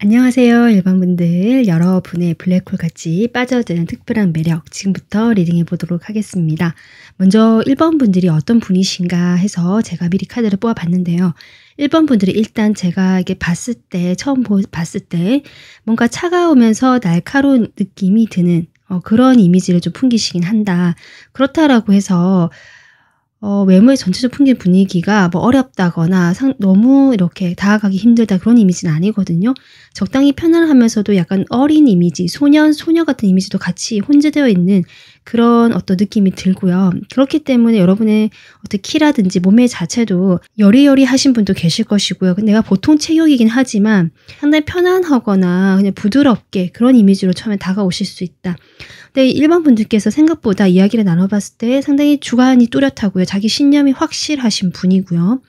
안녕하세요, 일반분들. 여러분의 블랙홀 같이 빠져드는 특별한 매력 지금부터 리딩해 보도록 하겠습니다. 먼저 1번 분들이 어떤 분이신가 해서 제가 미리 카드를 뽑아 봤는데요. 1번 분들이 일단 제가 이게 봤을 때 처음 봤을 때 뭔가 차가우면서 날카로운 느낌이 드는 그런 이미지를 좀 풍기시긴 한다. 그렇다라고 해서 외모의 전체적 풍긴 분위기가 뭐 어렵다거나 너무 이렇게 다가가기 힘들다 그런 이미지는 아니거든요. 적당히 편안하면서도 약간 어린 이미지, 소녀 같은 이미지도 같이 혼재되어 있는 그런 어떤 느낌이 들고요. 그렇기 때문에 여러분의 어떤 키라든지 몸매 자체도 여리여리하신 분도 계실 것이고요. 내가 보통 체격이긴 하지만 상당히 편안하거나 그냥 부드럽게 그런 이미지로 처음에 다가오실 수 있다. 근데 일반 분들께서 생각보다 이야기를 나눠봤을 때 상당히 주관이 뚜렷하고요. 자기 신념이 확실하신 분이고요.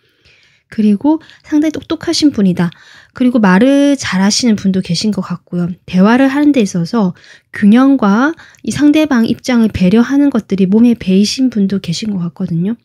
그리고 상당히 똑똑하신 분이다. 그리고 말을 잘하시는 분도 계신 것 같고요. 대화를 하는 데 있어서 균형과 이 상대방 입장을 배려하는 것들이 몸에 배이신 분도 계신 것 같거든요.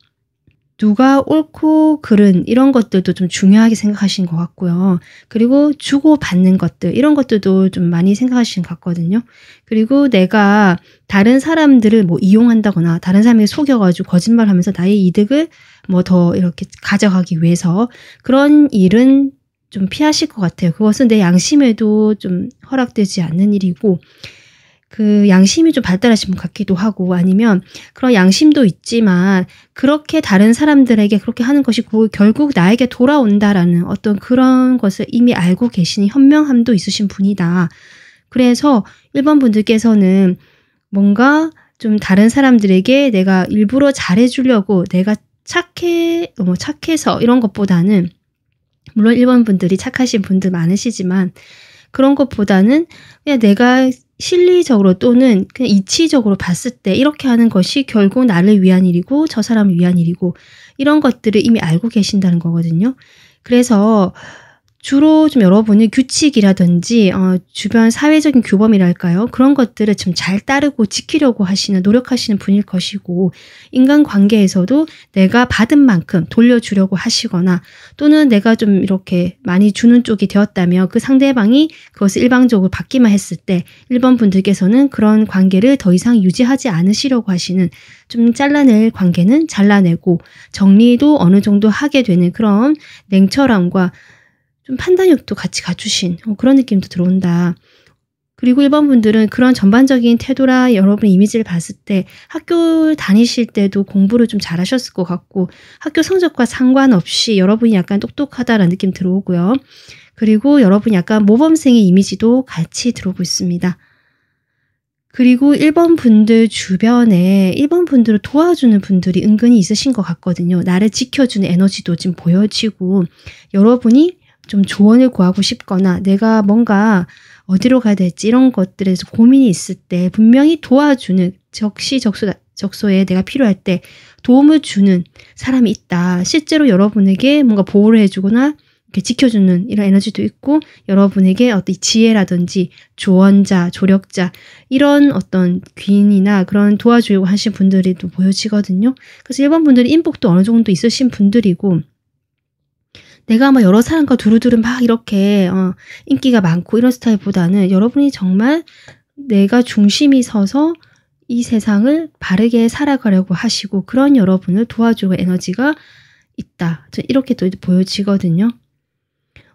누가 옳고 그른 이런 것들도 좀 중요하게 생각하시는 것 같고요. 그리고 주고받는 것들 이런 것들도 좀 많이 생각하시는 것 같거든요. 그리고 내가 다른 사람들을 뭐 이용한다거나 다른 사람에게 속여가지고 거짓말하면서 나의 이득을 뭐 더 이렇게 가져가기 위해서 그런 일은 좀 피하실 것 같아요. 그것은 내 양심에도 좀 허락되지 않는 일이고 그 양심이 좀 발달하신 분 같기도 하고 아니면 그런 양심도 있지만 그렇게 다른 사람들에게 그렇게 하는 것이 결국 나에게 돌아온다라는 어떤 그런 것을 이미 알고 계시는 현명함도 있으신 분이다. 그래서 1번 분들께서는 뭔가 좀 다른 사람들에게 내가 일부러 잘해주려고 내가 착해서 이런 것보다는 물론 1번 분들이 착하신 분들 많으시지만 그런 것보다는 그냥 내가 실리적으로 또는 그냥 이치적으로 봤을 때 이렇게 하는 것이 결국 나를 위한 일이고 저 사람을 위한 일이고 이런 것들을 이미 알고 계신다는 거거든요. 그래서 주로 좀 여러분이 규칙이라든지 주변 사회적인 규범이랄까요? 그런 것들을 좀 잘 따르고 지키려고 노력하시는 분일 것이고 인간관계에서도 내가 받은 만큼 돌려주려고 하시거나 또는 내가 좀 이렇게 많이 주는 쪽이 되었다면 그 상대방이 그것을 일방적으로 받기만 했을 때 1번 분들께서는 그런 관계를 더 이상 유지하지 않으시려고 하시는 좀 잘라낼 관계는 잘라내고 정리도 어느 정도 하게 되는 그런 냉철함과 좀 판단력도 같이 갖추신 그런 느낌도 들어온다. 그리고 1번 분들은 그런 전반적인 태도라 여러분 이미지를 봤을 때 학교 다니실 때도 공부를 좀 잘하셨을 것 같고 학교 성적과 상관없이 여러분이 약간 똑똑하다라는 느낌 들어오고요. 그리고 여러분이 약간 모범생의 이미지도 같이 들어오고 있습니다. 그리고 1번 분들 주변에 1번 분들을 도와주는 분들이 은근히 있으신 것 같거든요. 나를 지켜주는 에너지도 지금 보여지고 여러분이 좀 조언을 구하고 싶거나 내가 뭔가 어디로 가야 될지 이런 것들에서 고민이 있을 때 분명히 도와주는 적시적소에 내가 필요할 때 도움을 주는 사람이 있다. 실제로 여러분에게 뭔가 보호를 해주거나 이렇게 지켜주는 이런 에너지도 있고 여러분에게 어떤 지혜라든지 조언자, 조력자 이런 어떤 귀인이나 그런 도와주려고 하신 분들이 또 보여지거든요. 그래서 1번 분들이 인복도 어느 정도 있으신 분들이고 내가 아마 여러 사람과 두루두루 막 이렇게 인기가 많고 이런 스타일보다는 여러분이 정말 내가 중심이 서서 이 세상을 바르게 살아가려고 하시고 그런 여러분을 도와주고 에너지가 있다. 이렇게 또 보여지거든요.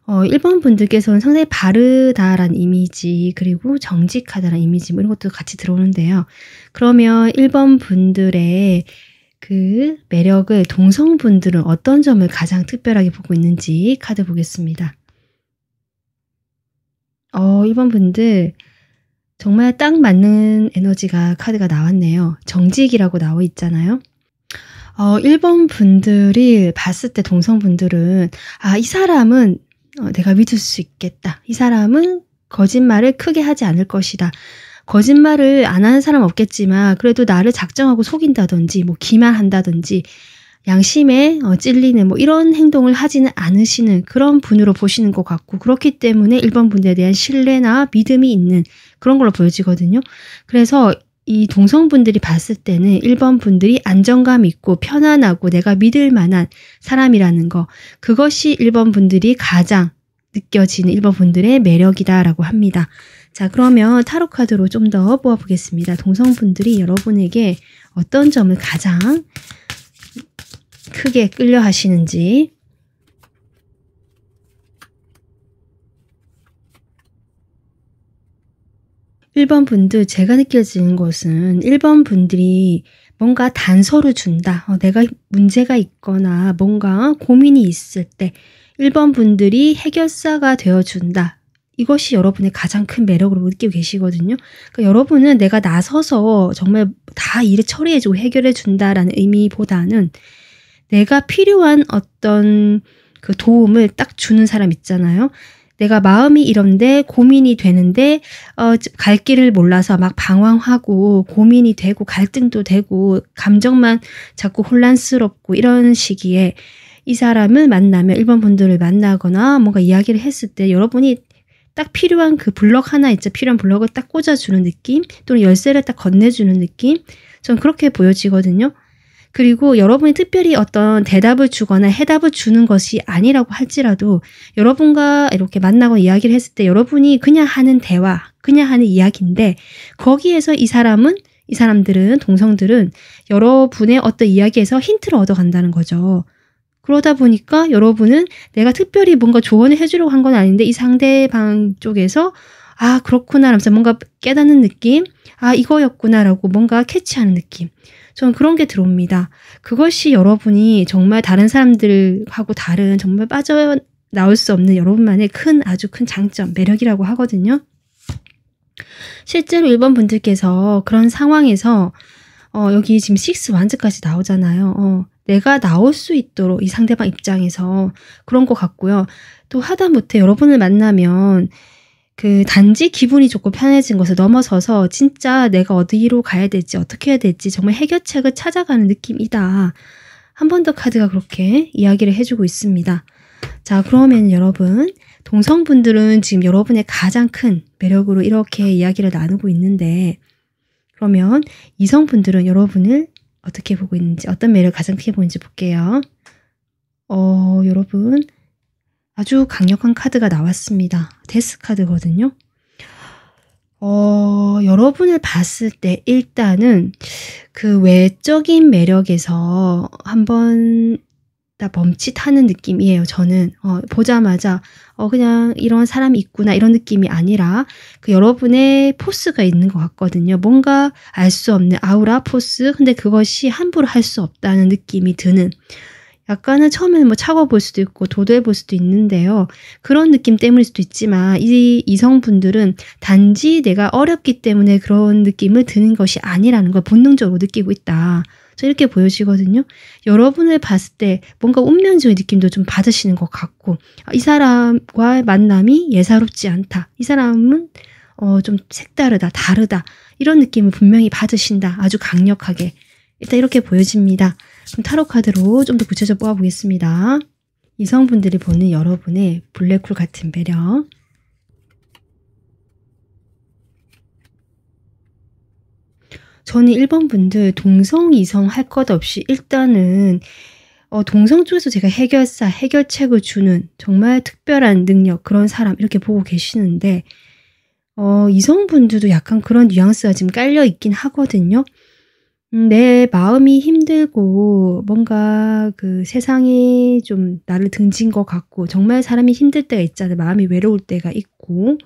1번 분들께서는 상당히 바르다라는 이미지 그리고 정직하다라는 이미지 뭐 이런 것도 같이 들어오는데요. 그러면 1번 분들의 그 매력을 동성분들은 어떤 점을 가장 특별하게 보고 있는지 카드 보겠습니다. 1번 분들 정말 딱 맞는 에너지가 카드가 나왔네요. 정직이라고 나와 있잖아요. 1번 분들이 봤을 때 동성분들은 이 사람은 내가 믿을 수 있겠다. 이 사람은 거짓말을 크게 하지 않을 것이다. 거짓말을 안 하는 사람 없겠지만 그래도 나를 작정하고 속인다든지 뭐 기만한다든지 양심에 찔리는 뭐 이런 행동을 하지는 않으시는 그런 분으로 보시는 것 같고 그렇기 때문에 1번 분들에 대한 신뢰나 믿음이 있는 그런 걸로 보여지거든요. 그래서 이 동성분들이 봤을 때는 1번 분들이 안정감 있고 편안하고 내가 믿을 만한 사람이라는 거 그것이 1번 분들이 가장 느껴지는 1번 분들의 매력이다라고 합니다. 자, 그러면 타로 카드로 좀 더 뽑아보겠습니다. 동성분들이 여러분에게 어떤 점을 가장 크게 끌려 하시는지. (1번) 분들, 제가 느껴지는 것은 1번 분들이 뭔가 단서를 준다. 내가 문제가 있거나 뭔가 고민이 있을 때 1번 분들이 해결사가 되어준다. 이것이 여러분의 가장 큰 매력으로 느끼고 계시거든요. 그러니까 여러분은 내가 나서서 정말 다 일을 처리해주고 해결해준다라는 의미보다는 내가 필요한 어떤 그 도움을 딱 주는 사람 있잖아요. 내가 마음이 이런데 고민이 되는데 갈 길을 몰라서 막 방황하고 고민이 되고 갈등도 되고 감정만 자꾸 혼란스럽고 이런 시기에 이 사람을 만나면 1번 분들을 만나거나 뭔가 이야기를 했을 때 여러분이 딱 필요한 그 블럭 하나 있죠. 필요한 블럭을 딱 꽂아주는 느낌, 또는 열쇠를 딱 건네주는 느낌. 전 그렇게 보여지거든요. 그리고 여러분이 특별히 어떤 대답을 주거나 해답을 주는 것이 아니라고 할지라도 여러분과 이렇게 만나고 이야기를 했을 때 여러분이 그냥 하는 대화, 그냥 하는 이야기인데 거기에서 이 사람들은, 동성들은 여러분의 어떤 이야기에서 힌트를 얻어간다는 거죠. 그러다 보니까 여러분은 내가 특별히 뭔가 조언을 해주려고 한 건 아닌데 이 상대방 쪽에서 아, 그렇구나 하면서 뭔가 깨닫는 느낌, 아, 이거였구나라고 뭔가 캐치하는 느낌. 저는 그런 게 들어옵니다. 그것이 여러분이 정말 다른 사람들하고 다른 정말 빠져나올 수 없는 여러분만의 아주 큰 장점, 매력이라고 하거든요. 실제로 1번 분들께서 그런 상황에서 여기 지금 6 완즈까지 나오잖아요. 내가 나올 수 있도록 이 상대방 입장에서 그런 것 같고요. 또 하다못해 여러분을 만나면 그 단지 기분이 좋고 편해진 것을 넘어서서 진짜 내가 어디로 가야 될지 어떻게 해야 될지 정말 해결책을 찾아가는 느낌이다. 한 번 더 카드가 그렇게 이야기를 해주고 있습니다. 자, 그러면 여러분, 동성분들은 지금 여러분의 가장 큰 매력으로 이렇게 이야기를 나누고 있는데, 그러면 이성분들은 여러분을 어떻게 보고 있는지, 어떤 매력을 가장 크게 보는지 볼게요. 여러분, 아주 강력한 카드가 나왔습니다. 데스 카드거든요. 여러분을 봤을 때 일단은 그 외적인 매력에서 한번 다 멈칫하는 느낌이에요. 저는 보자마자 그냥 이런 사람이 있구나 이런 느낌이 아니라 그 여러분의 포스가 있는 것 같거든요. 뭔가 알 수 없는 아우라 포스, 근데 그것이 함부로 할 수 없다는 느낌이 드는, 약간은 처음에는 뭐 차가워 보일 수도 있고 도도해 보일 수도 있는데요. 그런 느낌 때문일 수도 있지만 이 이성분들은 단지 내가 어렵기 때문에 그런 느낌을 드는 것이 아니라는 걸 본능적으로 느끼고 있다. 저 이렇게 보여지거든요. 여러분을 봤을 때 뭔가 운명적인 느낌도 좀 받으시는 것 같고, 이 사람과의 만남이 예사롭지 않다. 이 사람은 좀 색다르다, 다르다. 이런 느낌을 분명히 받으신다. 아주 강력하게. 일단 이렇게 보여집니다. 그럼 타로 카드로 좀 더 구체적으로 뽑아보겠습니다. 이성분들이 보는 여러분의 블랙홀 같은 매력. 저는 1번 분들 동성, 이성 할 것 없이 일단은 동성 쪽에서 제가 해결사, 해결책을 주는 정말 특별한 능력, 그런 사람 이렇게 보고 계시는데 이성분들도 약간 그런 뉘앙스가 지금 깔려 있긴 하거든요. 내 마음이 힘들고 뭔가 그 세상이 좀 나를 등진 것 같고 정말 사람이 힘들 때가 있잖아요. 마음이 외로울 때가 있고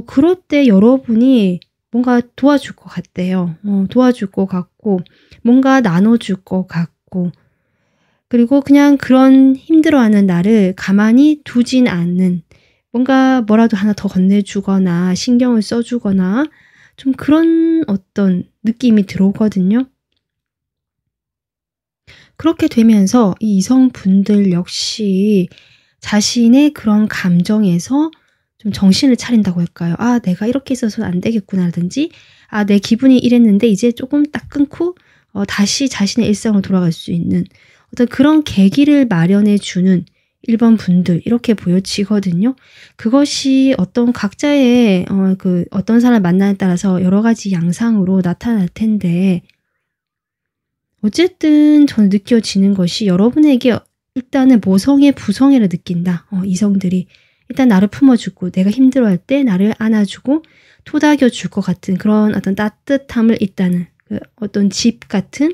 그럴 때 여러분이 뭔가 도와줄 것 같대요. 도와줄 것 같고 뭔가 나눠줄 것 같고, 그리고 그냥 그런 힘들어하는 나를 가만히 두진 않는, 뭔가 뭐라도 하나 더 건네주거나 신경을 써주거나 좀 그런 어떤 느낌이 들어오거든요. 그렇게 되면서 이 이성분들 역시 자신의 그런 감정에서 좀 정신을 차린다고 할까요? 아, 내가 이렇게 있어서는 안 되겠구나라든지, 아, 내 기분이 이랬는데 이제 조금 딱 끊고 다시 자신의 일상으로 돌아갈 수 있는 어떤 그런 계기를 마련해 주는 1번 분들 이렇게 보여지거든요. 그것이 어떤 각자의 어떤 사람을 만나에 따라서 여러 가지 양상으로 나타날 텐데, 어쨌든 저는 느껴지는 것이 여러분에게 일단은 모성애, 부성애를 느낀다. 이성들이. 일단 나를 품어주고 내가 힘들어할 때 나를 안아주고 토닥여 줄 것 같은 그런 어떤 따뜻함을 있다는 그 어떤 집 같은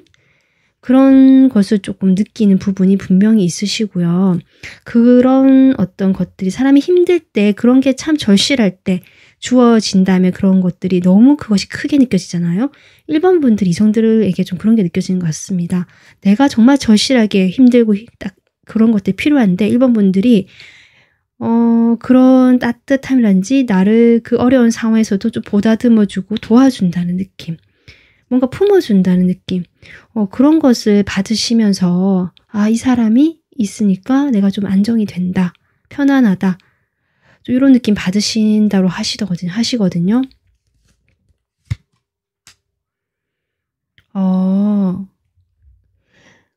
그런 것을 조금 느끼는 부분이 분명히 있으시고요. 그런 어떤 것들이 사람이 힘들 때 그런 게 참 절실할 때 주어진다면 그런 것들이 너무 그것이 크게 느껴지잖아요. 1번 분들 이성들에게 좀 그런 게 느껴지는 것 같습니다. 내가 정말 절실하게 힘들고 딱 그런 것들이 필요한데 1번 분들이 그런 따뜻함이란지 나를 그 어려운 상황에서도 좀 보다듬어주고 도와준다는 느낌. 뭔가 품어준다는 느낌. 그런 것을 받으시면서 이 사람이 있으니까 내가 좀 안정이 된다. 편안하다. 좀 이런 느낌 받으신다고 하시거든요.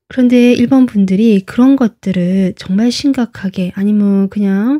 그런데 1번 분들이 그런 것들을 정말 심각하게 아니면 그냥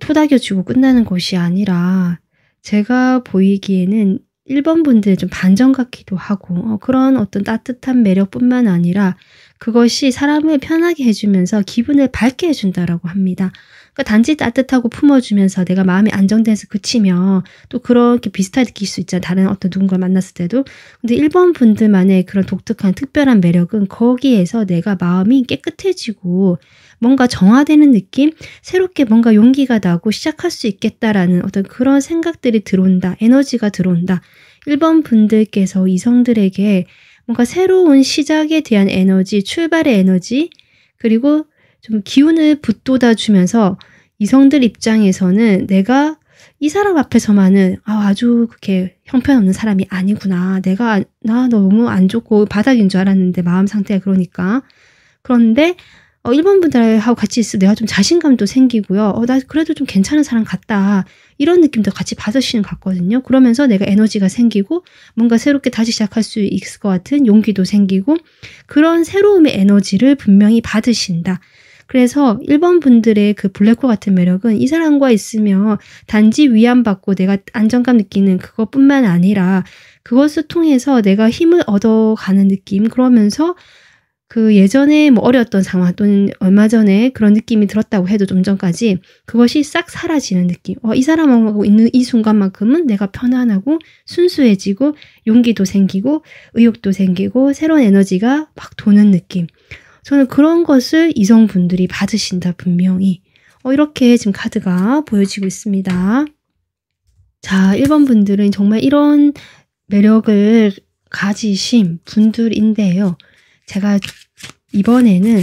토닥여주고 끝나는 것이 아니라 제가 보이기에는 1번 분들은 좀 반전 같기도 하고 그런 어떤 따뜻한 매력뿐만 아니라 그것이 사람을 편하게 해주면서 기분을 밝게 해준다라고 합니다. 그러니까 단지 따뜻하고 품어주면서 내가 마음이 안정돼서 그치면 또 그렇게 비슷하게 느낄 수 있잖아요. 다른 어떤 누군가를 만났을 때도. 근데 1번 분들만의 그런 독특한 특별한 매력은 거기에서 내가 마음이 깨끗해지고 뭔가 정화되는 느낌? 새롭게 뭔가 용기가 나고 시작할 수 있겠다라는 어떤 그런 생각들이 들어온다. 에너지가 들어온다. 1번 분들께서 이성들에게 뭔가 새로운 시작에 대한 에너지, 출발의 에너지, 그리고 좀 기운을 북돋아 주면서 이성들 입장에서는 내가 이 사람 앞에서만은 아주 그렇게 형편없는 사람이 아니구나. 나 너무 안 좋고 바닥인 줄 알았는데 마음 상태가 그러니까. 그런데 1번 분들하고 같이 있을 때 내가 좀 자신감도 생기고요. 나 그래도 좀 괜찮은 사람 같다. 이런 느낌도 같이 받으시는 것 같거든요. 그러면서 내가 에너지가 생기고 뭔가 새롭게 다시 시작할 수 있을 것 같은 용기도 생기고 그런 새로움의 에너지를 분명히 받으신다. 그래서 1번 분들의 그 블랙홀 같은 매력은 이 사람과 있으면 단지 위안받고 내가 안정감 느끼는 그것뿐만 아니라 그것을 통해서 내가 힘을 얻어가는 느낌 그러면서 그 예전에 뭐 어려웠던 상황 또는 얼마 전에 그런 느낌이 들었다고 해도 좀 전까지 그것이 싹 사라지는 느낌. 이 사람하고 있는 이 순간만큼은 내가 편안하고 순수해지고 용기도 생기고 의욕도 생기고 새로운 에너지가 막 도는 느낌. 저는 그런 것을 이성분들이 받으신다 분명히. 이렇게 지금 카드가 보여지고 있습니다. 자, 1번 분들은 정말 이런 매력을 가지신 분들인데요. 제가 이번에는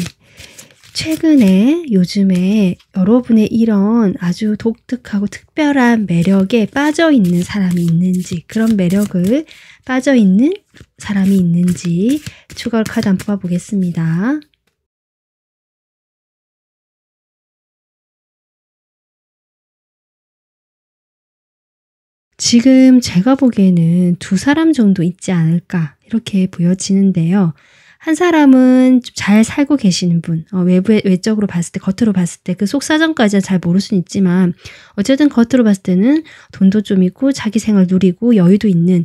최근에 요즘에 여러분의 이런 아주 독특하고 특별한 매력에 빠져있는 사람이 있는지 그런 매력을 빠져있는 사람이 있는지 추가로 카드 한번 뽑아보겠습니다. 지금 제가 보기에는 두 사람 정도 있지 않을까 이렇게 보여지는데요. 한 사람은 좀 잘 살고 계시는 분, 외적으로 봤을 때, 겉으로 봤을 때 그 속사정까지는 잘 모를 수는 있지만 어쨌든 겉으로 봤을 때는 돈도 좀 있고 자기 생활 누리고 여유도 있는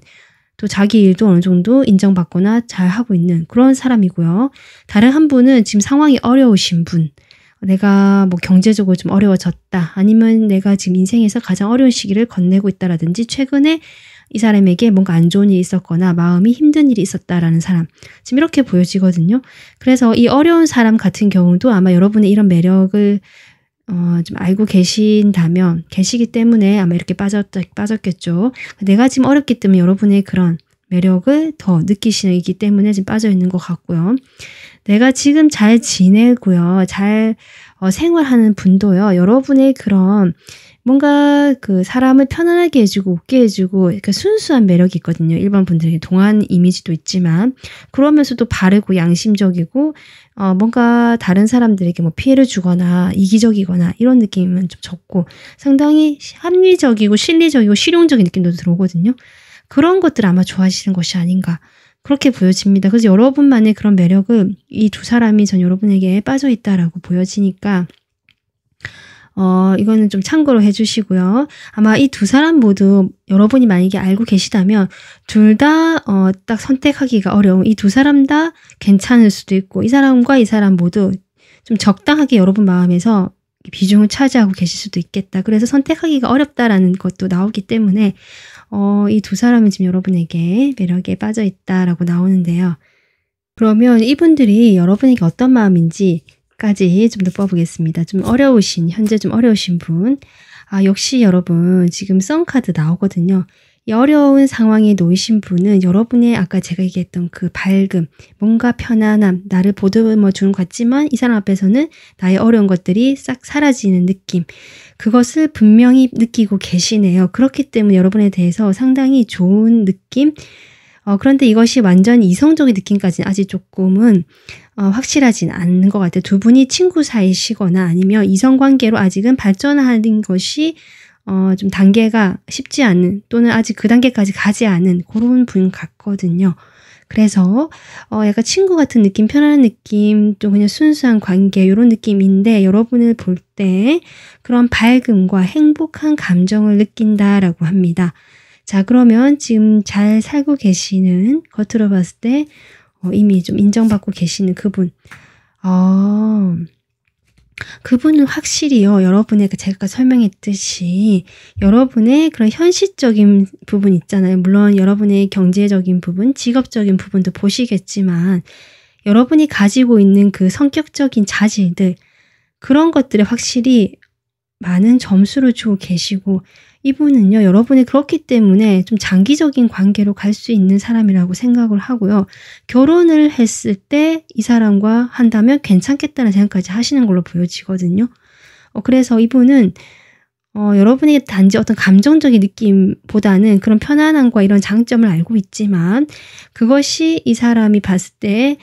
또 자기 일도 어느 정도 인정받거나 잘 하고 있는 그런 사람이고요. 다른 한 분은 지금 상황이 어려우신 분, 내가 뭐 경제적으로 좀 어려워졌다 아니면 내가 지금 인생에서 가장 어려운 시기를 건네고 있다라든지 최근에 이 사람에게 뭔가 안 좋은 일이 있었거나 마음이 힘든 일이 있었다라는 사람 지금 이렇게 보여지거든요. 그래서 이 어려운 사람 같은 경우도 아마 여러분의 이런 매력을 좀 알고 계시기 때문에 아마 이렇게 빠졌겠죠. 내가 지금 어렵기 때문에 여러분의 그런 매력을 더 느끼시기 때문에 지금 빠져 있는 것 같고요. 내가 지금 잘 지내고요. 잘 생활하는 분도요. 여러분의 그런 뭔가 그 사람을 편안하게 해주고 웃게 해주고 그 순수한 매력이 있거든요. 1번 분들에게 동안 이미지도 있지만 그러면서도 바르고 양심적이고 뭔가 다른 사람들에게 뭐 피해를 주거나 이기적이거나 이런 느낌은 좀 적고 상당히 합리적이고 실리적이고 실용적인 느낌도 들어오거든요. 그런 것들 아마 좋아하시는 것이 아닌가 그렇게 보여집니다. 그래서 여러분만의 그런 매력은 이 두 사람이 전 여러분에게 빠져 있다라고 보여지니까 이거는 좀 참고로 해주시고요. 아마 이 두 사람 모두 여러분이 만약에 알고 계시다면 둘 다 딱 선택하기가 어려운 이 두 사람 다 괜찮을 수도 있고 이 사람과 이 사람 모두 좀 적당하게 여러분 마음에서 비중을 차지하고 계실 수도 있겠다. 그래서 선택하기가 어렵다라는 것도 나오기 때문에 이 두 사람은 지금 여러분에게 매력에 빠져 있다라고 나오는데요. 그러면 이분들이 여러분에게 어떤 마음인지까지 좀 더 뽑아보겠습니다. 좀 어려우신, 현재 좀 어려우신 분. 역시 여러분 지금 썬카드 나오거든요. 이 어려운 상황에 놓이신 분은 여러분의 아까 제가 얘기했던 그 밝음, 뭔가 편안함, 나를 보듬어 주는 것 같지만 이 사람 앞에서는 나의 어려운 것들이 싹 사라지는 느낌. 그것을 분명히 느끼고 계시네요. 그렇기 때문에 여러분에 대해서 상당히 좋은 느낌, 그런데 이것이 완전 이성적인 느낌까지는 아직 조금은 확실하진 않는 것 같아요. 두 분이 친구 사이시거나 아니면 이성관계로 아직은 발전하는 것이 좀 단계가 쉽지 않은 또는 아직 그 단계까지 가지 않은 그런 분 같거든요. 그래서 약간 친구 같은 느낌, 편안한 느낌, 또 그냥 순수한 관계 이런 느낌인데 여러분을 볼 때 그런 밝음과 행복한 감정을 느낀다라고 합니다. 자, 그러면 지금 잘 살고 계시는, 겉으로 봤을 때 이미 좀 인정받고 계시는 그분. 그분은 확실히요, 여러분의 제가 설명했듯이 여러분의 그런 현실적인 부분 있잖아요. 물론 여러분의 경제적인 부분, 직업적인 부분도 보시겠지만 여러분이 가지고 있는 그 성격적인 자질들, 그런 것들에 확실히 많은 점수를 주고 계시고 이분은요, 여러분이 그렇기 때문에 좀 장기적인 관계로 갈 수 있는 사람이라고 생각을 하고요. 결혼을 했을 때 이 사람과 한다면 괜찮겠다는 생각까지 하시는 걸로 보여지거든요. 그래서 이분은 여러분에게 단지 어떤 감정적인 느낌보다는 그런 편안함과 이런 장점을 알고 있지만 그것이 이 사람이 봤을 때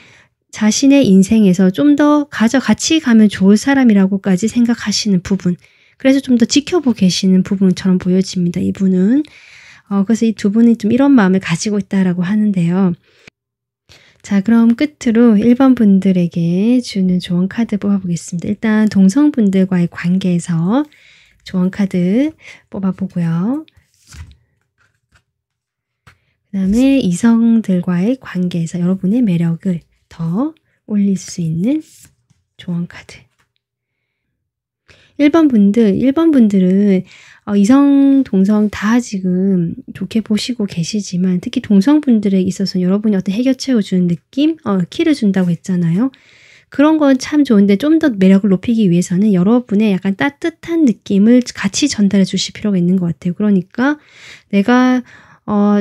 자신의 인생에서 좀 더 같이 가면 좋을 사람이라고까지 생각하시는 부분. 그래서 좀 더 지켜보고 계시는 부분처럼 보여집니다. 이분은. 그래서 이 두 분이 좀 이런 마음을 가지고 있다라고 하는데요. 자, 그럼 끝으로 1번 분들에게 주는 조언 카드 뽑아보겠습니다. 일단 동성분들과의 관계에서 조언 카드 뽑아보고요. 그 다음에 이성들과의 관계에서 여러분의 매력을 더 올릴 수 있는 조언 카드. 1번 분들은 이성, 동성 다 지금 좋게 보시고 계시지만 특히 동성분들에 있어서 여러분이 어떤 해결책을 주는 느낌, 키를 준다고 했잖아요. 그런 건 참 좋은데 좀 더 매력을 높이기 위해서는 여러분의 약간 따뜻한 느낌을 같이 전달해 주실 필요가 있는 것 같아요. 그러니까 내가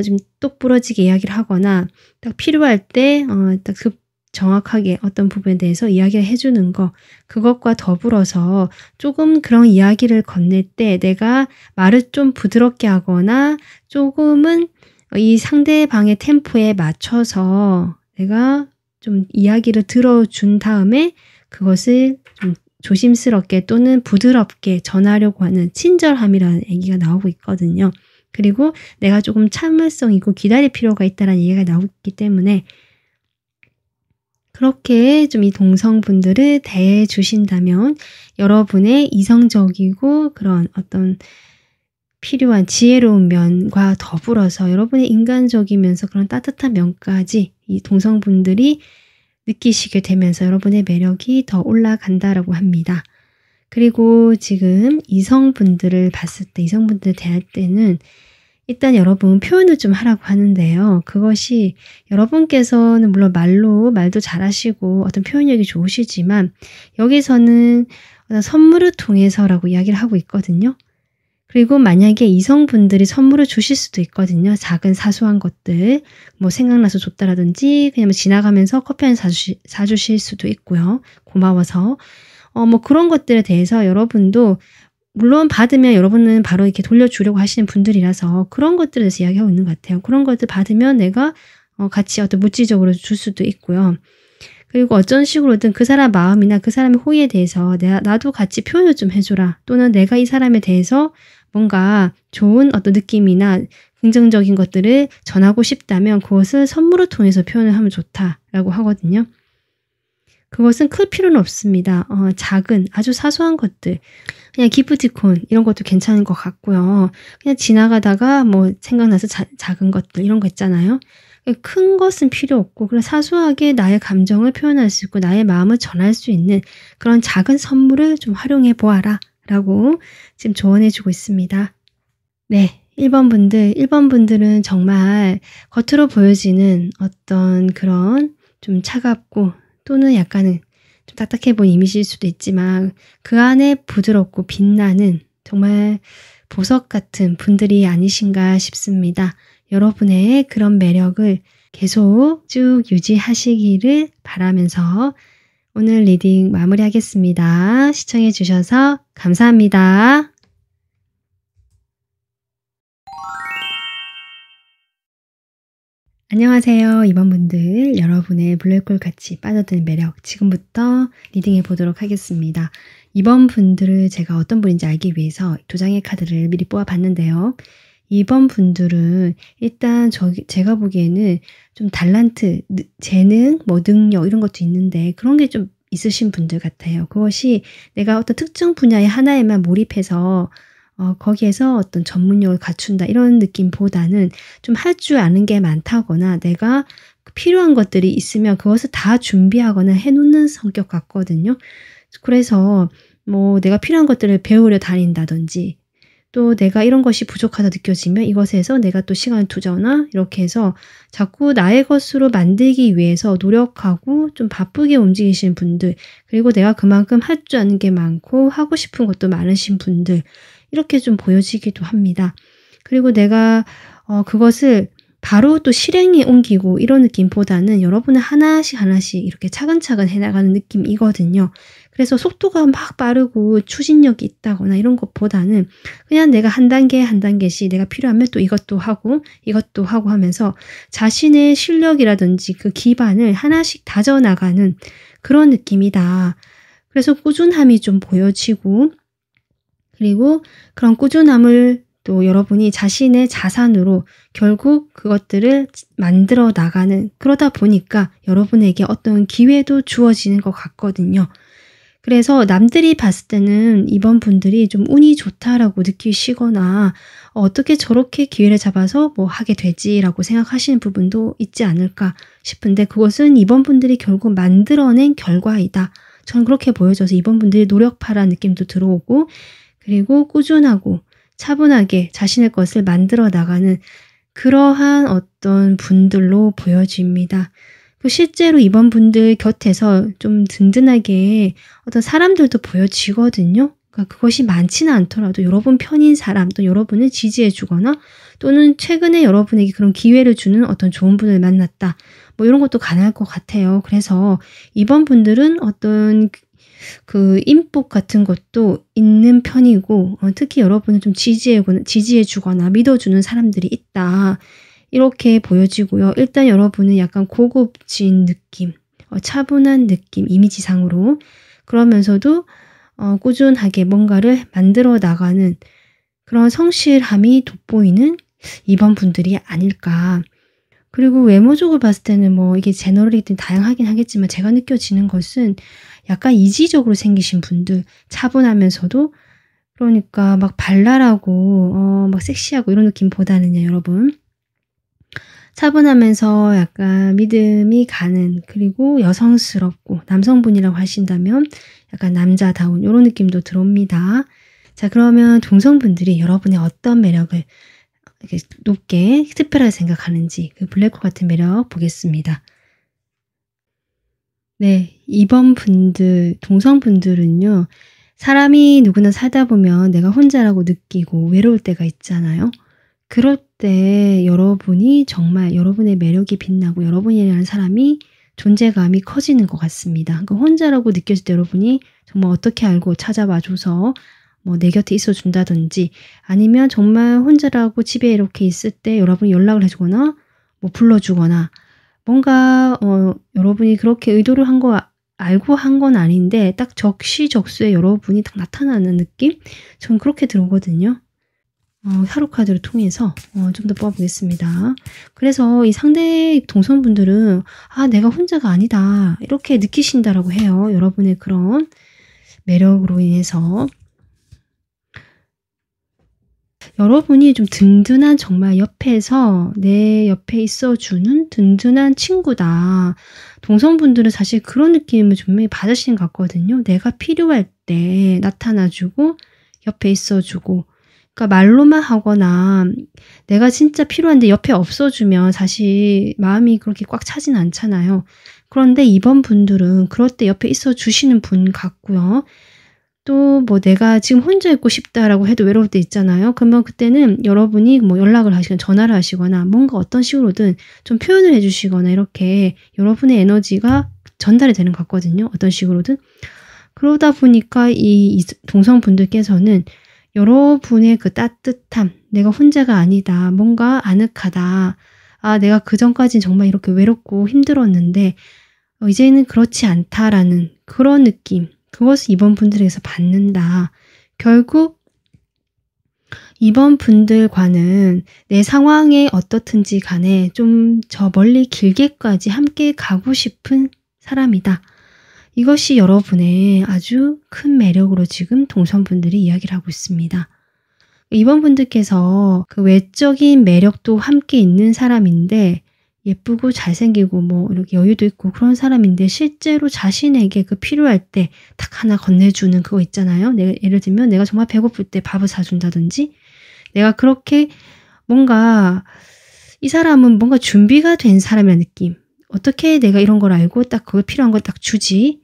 좀 똑부러지게 이야기를 하거나 딱 필요할 때 딱 정확하게 어떤 부분에 대해서 이야기를 해주는 거, 그것과 더불어서 조금 그런 이야기를 건넬 때 내가 말을 좀 부드럽게 하거나 조금은 이 상대방의 템포에 맞춰서 내가 좀 이야기를 들어준 다음에 그것을 좀 조심스럽게 또는 부드럽게 전하려고 하는 친절함이라는 얘기가 나오고 있거든요. 그리고 내가 조금 참을성 있고 기다릴 필요가 있다는 얘기가 나오기 때문에 그렇게 좀 이 동성분들을 대해 주신다면 여러분의 이성적이고 그런 어떤 필요한 지혜로운 면과 더불어서 여러분의 인간적이면서 그런 따뜻한 면까지 이 동성분들이 느끼시게 되면서 여러분의 매력이 더 올라간다라고 합니다. 그리고 지금 이성분들을 봤을 때, 이성분들을 대할 때는 일단 여러분 표현을 좀 하라고 하는데요. 그것이 여러분께서는 물론 말도 잘하시고 어떤 표현력이 좋으시지만 여기서는 선물을 통해서라고 이야기를 하고 있거든요. 그리고 만약에 이성분들이 선물을 주실 수도 있거든요. 작은 사소한 것들, 뭐 생각나서 줬다라든지 그냥 지나가면서 커피 한 잔 사주실 수도 있고요. 고마워서. 뭐 그런 것들에 대해서 여러분도 물론 받으면 여러분은 바로 이렇게 돌려주려고 하시는 분들이라서 그런 것들에 대해서 이야기하고 있는 것 같아요. 그런 것들 받으면 내가 같이 어떤 물질적으로 줄 수도 있고요. 그리고 어떤 식으로든 그 사람 마음이나 그 사람의 호의에 대해서 나도 같이 표현을 좀 해줘라. 또는 내가 이 사람에 대해서 뭔가 좋은 어떤 느낌이나 긍정적인 것들을 전하고 싶다면 그것을 선물을 통해서 표현을 하면 좋다라고 하거든요. 그것은 클 필요는 없습니다. 작은 아주 사소한 것들, 그냥 기프티콘 이런 것도 괜찮은 것 같고요. 그냥 지나가다가 뭐 생각나서 작은 것들 이런 거 있잖아요. 큰 것은 필요 없고 그냥 사소하게 나의 감정을 표현할 수 있고 나의 마음을 전할 수 있는 그런 작은 선물을 좀 활용해 보아라 라고 지금 조언해 주고 있습니다. 네. 1번 분들은 정말 겉으로 보여지는 어떤 그런 좀 차갑고 또는 약간은 좀 딱딱해 보이는 이미지일 수도 있지만 그 안에 부드럽고 빛나는 정말 보석 같은 분들이 아니신가 싶습니다. 여러분의 그런 매력을 계속 쭉 유지하시기를 바라면서 오늘 리딩 마무리하겠습니다. 시청해 주셔서 감사합니다. 안녕하세요. 2번 분들, 여러분의 블랙홀 같이 빠져드는 매력 지금부터 리딩해 보도록 하겠습니다. 2번 분들을 제가 어떤 분인지 알기 위해서 두 장의 카드를 미리 뽑아 봤는데요. 2번 분들은 일단 제가 보기에는 좀 달란트, 재능, 뭐 능력 이런 것도 있는데 그런 게 좀 있으신 분들 같아요. 그것이 내가 어떤 특정 분야의 하나에만 몰입해서 거기에서 어떤 전문력을 갖춘다 이런 느낌보다는 좀 할 줄 아는 게 많다거나 내가 필요한 것들이 있으면 그것을 다 준비하거나 해 놓는 성격 같거든요. 그래서 뭐 내가 필요한 것들을 배우려 다닌다든지 또 내가 이런 것이 부족하다 느껴지면 이것에서 내가 또 시간을 투자하나 이렇게 해서 자꾸 나의 것으로 만들기 위해서 노력하고 좀 바쁘게 움직이시는 분들 그리고 내가 그만큼 할 줄 아는 게 많고 하고 싶은 것도 많으신 분들 이렇게 좀 보여지기도 합니다. 그리고 내가 그것을 바로 또 실행에 옮기고 이런 느낌보다는 여러분은 하나씩 하나씩 이렇게 차근차근 해나가는 느낌이거든요. 그래서 속도가 막 빠르고 추진력이 있다거나 이런 것보다는 그냥 내가 한 단계 한 단계씩 내가 필요하면 또 이것도 하고 이것도 하고 하면서 자신의 실력이라든지 그 기반을 하나씩 다져나가는 그런 느낌이다. 그래서 꾸준함이 좀 보여지고 그리고 그런 꾸준함을 또 여러분이 자신의 자산으로 결국 그것들을 만들어 나가는 그러다 보니까 여러분에게 어떤 기회도 주어지는 것 같거든요. 그래서 남들이 봤을 때는 이번 분들이 좀 운이 좋다라고 느끼시거나 어떻게 저렇게 기회를 잡아서 뭐 하게 되지라고 생각하시는 부분도 있지 않을까 싶은데 그것은 이번 분들이 결국 만들어낸 결과이다. 저는 그렇게 보여져서 이번 분들이 노력파라는 느낌도 들어오고 그리고 꾸준하고 차분하게 자신의 것을 만들어 나가는 그러한 어떤 분들로 보여집니다. 실제로 이번 분들 곁에서 좀 든든하게 어떤 사람들도 보여지거든요. 그러니까 그것이 많지는 않더라도 여러분 편인 사람 또 여러분을 지지해 주거나 또는 최근에 여러분에게 그런 기회를 주는 어떤 좋은 분을 만났다. 뭐 이런 것도 가능할 것 같아요. 그래서 이번 분들은 어떤 그 인복 같은 것도 있는 편이고 특히 여러분을 좀 지지해 주거나 믿어주는 사람들이 있다. 이렇게 보여지고요. 일단 여러분은 약간 고급진 느낌, 차분한 느낌, 이미지상으로 그러면서도 꾸준하게 뭔가를 만들어 나가는 그런 성실함이 돋보이는 이번 분들이 아닐까. 그리고 외모적으로 봤을 때는 뭐 이게 제너럴이든 다양하긴 하겠지만 제가 느껴지는 것은 약간 이지적으로 생기신 분들 차분하면서도 그러니까 막 발랄하고 막 섹시하고 이런 느낌보다는요 여러분 차분하면서 약간 믿음이 가는 그리고 여성스럽고 남성분이라고 하신다면 약간 남자다운 이런 느낌도 들어옵니다. 자 그러면 동성분들이 여러분의 어떤 매력을 이렇게 높게 특별하게 생각하는지 그 블랙홀 같은 매력 보겠습니다. 네, 2번 분들, 동성분들은요. 사람이 누구나 살다 보면 내가 혼자라고 느끼고 외로울 때가 있잖아요. 그럴 때 여러분이 정말 여러분의 매력이 빛나고 여러분이라는 사람이 존재감이 커지는 것 같습니다. 그러니까 혼자라고 느껴질 때 여러분이 정말 어떻게 알고 찾아와 줘서 뭐 내 곁에 있어 준다든지 아니면 정말 혼자라고 집에 이렇게 있을 때 여러분이 연락을 해주거나 뭐 불러주거나 뭔가 여러분이 그렇게 의도를 한 거 알고 한 건 아닌데 딱 적시적소에 여러분이 딱 나타나는 느낌? 전 그렇게 들어오거든요. 타로 카드를 통해서 좀 더 뽑아 보겠습니다. 그래서 이 상대 동성분들은 '아 내가 혼자가 아니다.' 이렇게 느끼신다라고 해요. 여러분의 그런 매력으로 인해서. 여러분이 좀 든든한 정말 옆에서 내 옆에 있어주는 든든한 친구다. 동성분들은 사실 그런 느낌을 분명히 받으시는 것 같거든요. 내가 필요할 때 나타나주고 옆에 있어주고. 그러니까 말로만 하거나 내가 진짜 필요한데 옆에 없어주면 사실 마음이 그렇게 꽉 차진 않잖아요. 그런데 이번 분들은 그럴 때 옆에 있어주시는 분 같고요. 또 뭐 내가 지금 혼자 있고 싶다라고 해도 외로울 때 있잖아요. 그러면 그때는 여러분이 뭐 연락을 하시거나 전화를 하시거나 뭔가 어떤 식으로든 좀 표현을 해 주시거나 이렇게 여러분의 에너지가 전달이 되는 것 같거든요, 어떤 식으로든. 그러다 보니까 이 동성분들께서는 여러분의 그 따뜻함, 내가 혼자가 아니다, 뭔가 아늑하다, 아, 내가 그전까진 정말 이렇게 외롭고 힘들었는데 이제는 그렇지 않다라는 그런 느낌, 그것을 이번 분들에게서 받는다. 결국 이번 분들과는 내 상황이 어떻든지 간에 좀 저 멀리 길게까지 함께 가고 싶은 사람이다. 이것이 여러분의 아주 큰 매력으로 지금 동성분들이 이야기를 하고 있습니다. 이번 분들께서 그 외적인 매력도 함께 있는 사람인데 예쁘고 잘생기고 뭐 이렇게 여유도 있고 그런 사람인데 실제로 자신에게 그 필요할 때 딱 하나 건네주는 그거 있잖아요. 예를 들면 내가 정말 배고플 때 밥을 사준다든지 내가 그렇게 뭔가 이 사람은 뭔가 준비가 된 사람이라는 느낌. 어떻게 내가 이런 걸 알고 딱 그걸 필요한 걸 딱 주지?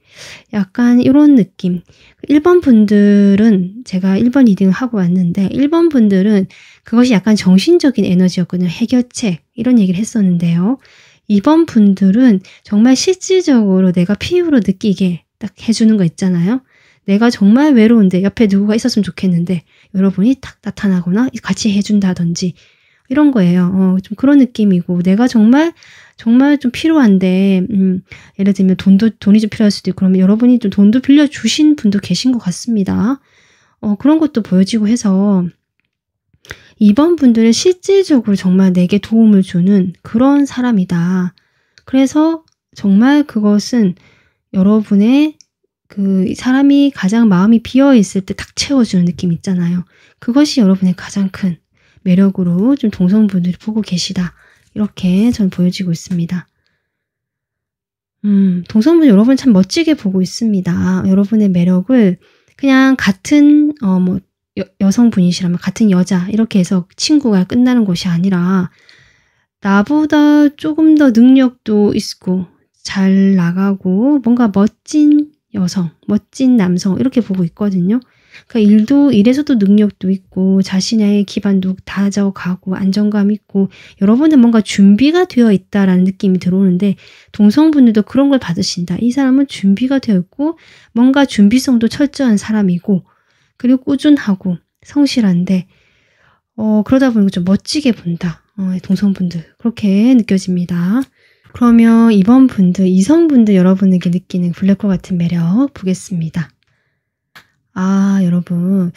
약간 이런 느낌. 1번 분들은 제가 1번 리딩을 하고 왔는데 1번 분들은 그것이 약간 정신적인 에너지였거든요. 해결책 이런 얘기를 했었는데요. 2번 분들은 정말 실질적으로 내가 피부로 느끼게 딱 해주는 거 있잖아요. 내가 정말 외로운데 옆에 누구가 있었으면 좋겠는데 여러분이 딱 나타나거나 같이 해준다든지 이런 거예요. 좀 그런 느낌이고 내가 정말 좀 필요한데 예를 들면 돈이 좀 필요할 수도 있고 그러면 여러분이 좀 돈도 빌려주신 분도 계신 것 같습니다. 그런 것도 보여지고 해서 이번 분들은 실질적으로 정말 내게 도움을 주는 그런 사람이다. 그래서 정말 그것은 여러분의 그 사람이 가장 마음이 비어있을 때 딱 채워주는 느낌 있잖아요. 그것이 여러분의 가장 큰 매력으로 좀 동성분들이 보고 계시다. 이렇게 전 보여지고 있습니다. 동성분 여러분 참 멋지게 보고 있습니다. 여러분의 매력을 그냥 같은 뭐 여성분이시라면 같은 여자 이렇게 해서 친구가 끝나는 것이 아니라 나보다 조금 더 능력도 있고 잘 나가고 뭔가 멋진 여성, 멋진 남성 이렇게 보고 있거든요. 그러니까 일에서도 능력도 있고 자신의 기반도 다져가고 안정감 있고 여러분은 뭔가 준비가 되어 있다라는 느낌이 들어오는데 동성분들도 그런 걸 받으신다. 이 사람은 준비가 되어 있고 뭔가 준비성도 철저한 사람이고 그리고 꾸준하고 성실한데 그러다 보니까 좀 멋지게 본다. 동성분들 그렇게 느껴집니다. 그러면 이번 분들, 이성분들 여러분에게 느끼는 블랙홀 같은 매력 보겠습니다. 아, 여러분,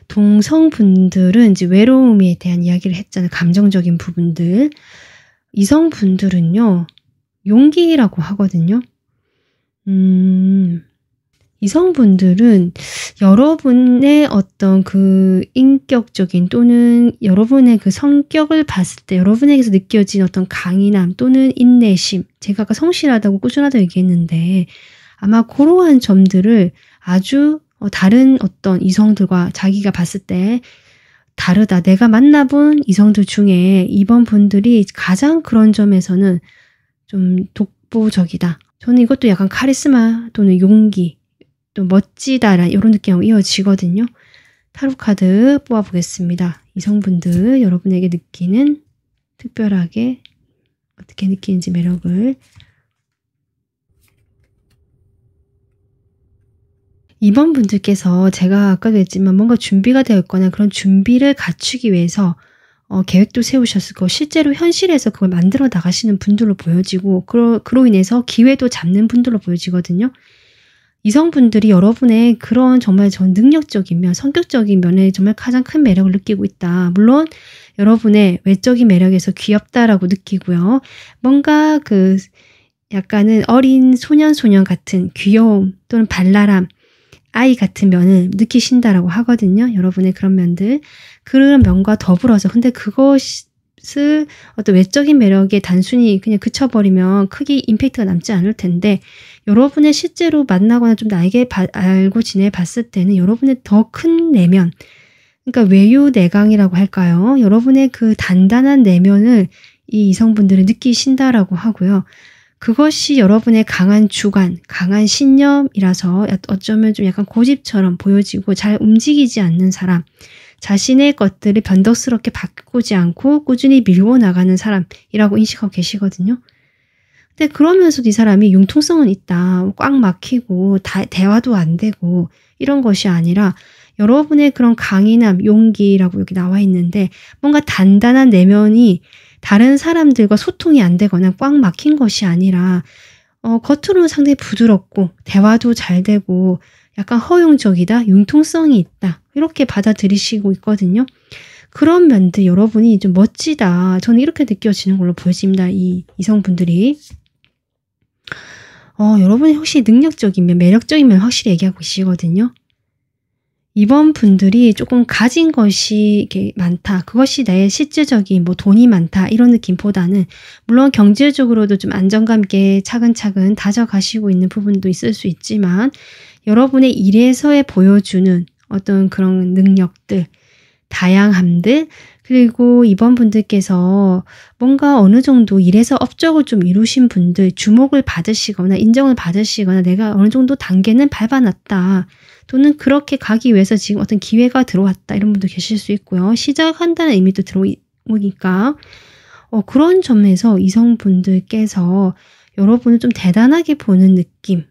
동성분들은 이제 외로움에 대한 이야기를 했잖아요. 감정적인 부분들. 이성분들은요, 용기라고 하거든요. 이성분들은 여러분의 어떤 그 인격적인 또는 여러분의 그 성격을 봤을 때 여러분에게서 느껴진 어떤 강인함 또는 인내심. 제가 아까 성실하다고 꾸준하다고 얘기했는데 아마 그러한 점들을 아주 다른 어떤 이성들과 자기가 봤을 때 다르다. 내가 만나본 이성들 중에 이번 분들이 가장 그런 점에서는 좀 독보적이다. 저는 이것도 약간 카리스마 또는 용기 또 멋지다라는 이런 느낌하고 이어지거든요. 타로 카드 뽑아보겠습니다. 이성분들 여러분에게 느끼는 특별하게 어떻게 느끼는지 매력을 이번 분들께서 제가 아까도 했지만 뭔가 준비가 되어 있거나 그런 준비를 갖추기 위해서 계획도 세우셨을 거고 실제로 현실에서 그걸 만들어 나가시는 분들로 보여지고 그로 인해서 기회도 잡는 분들로 보여지거든요. 이성분들이 여러분의 그런 정말 전 능력적인 면, 성격적인 면에 정말 가장 큰 매력을 느끼고 있다. 물론 여러분의 외적인 매력에서 귀엽다라고 느끼고요. 뭔가 그 약간은 어린 소년 같은 귀여움 또는 발랄함 아이 같은 면을 느끼신다라고 하거든요. 여러분의 그런 면들. 그런 면과 더불어서 근데 그것을 어떤 외적인 매력에 단순히 그냥 그쳐버리면 크게 임팩트가 남지 않을 텐데 여러분의 실제로 만나거나 좀 나에게 알고 지내봤을 때는 여러분의 더 큰 내면 그러니까 외유내강이라고 할까요? 여러분의 그 단단한 내면을 이 이성분들은 느끼신다라고 하고요. 그것이 여러분의 강한 주관, 강한 신념이라서 어쩌면 좀 약간 고집처럼 보여지고 잘 움직이지 않는 사람, 자신의 것들을 변덕스럽게 바꾸지 않고 꾸준히 밀고 나가는 사람이라고 인식하고 계시거든요. 근데 그러면서도 이 사람이 융통성은 있다. 꽉 막히고 대화도 안 되고 이런 것이 아니라 여러분의 그런 강인함, 용기라고 여기 나와 있는데 뭔가 단단한 내면이 다른 사람들과 소통이 안 되거나 꽉 막힌 것이 아니라 겉으로는 상당히 부드럽고 대화도 잘 되고 약간 허용적이다, 융통성이 있다 이렇게 받아들이시고 있거든요. 그런 면들 여러분이 좀 멋지다. 저는 이렇게 느껴지는 걸로 보여집니다. 이 이성분들이. 여러분이 혹시 능력적인 면, 매력적인 면 확실히 얘기하고 계시거든요. 이번 분들이 조금 가진 것이 이렇게 많다. 그것이 나의 실질적인 뭐 돈이 많다. 이런 느낌보다는 물론 경제적으로도 좀 안정감 있게 차근차근 다져가시고 있는 부분도 있을 수 있지만 여러분의 일에서의 보여주는 어떤 그런 능력들, 다양함들 그리고 이번 분들께서 뭔가 어느 정도 일에서 업적을 좀 이루신 분들 주목을 받으시거나 인정을 받으시거나 내가 어느 정도 단계는 밟아놨다. 또는 그렇게 가기 위해서 지금 어떤 기회가 들어왔다. 이런 분도 계실 수 있고요. 시작한다는 의미도 들어오니까 그런 점에서 이성분들께서 여러분을 좀 대단하게 보는 느낌.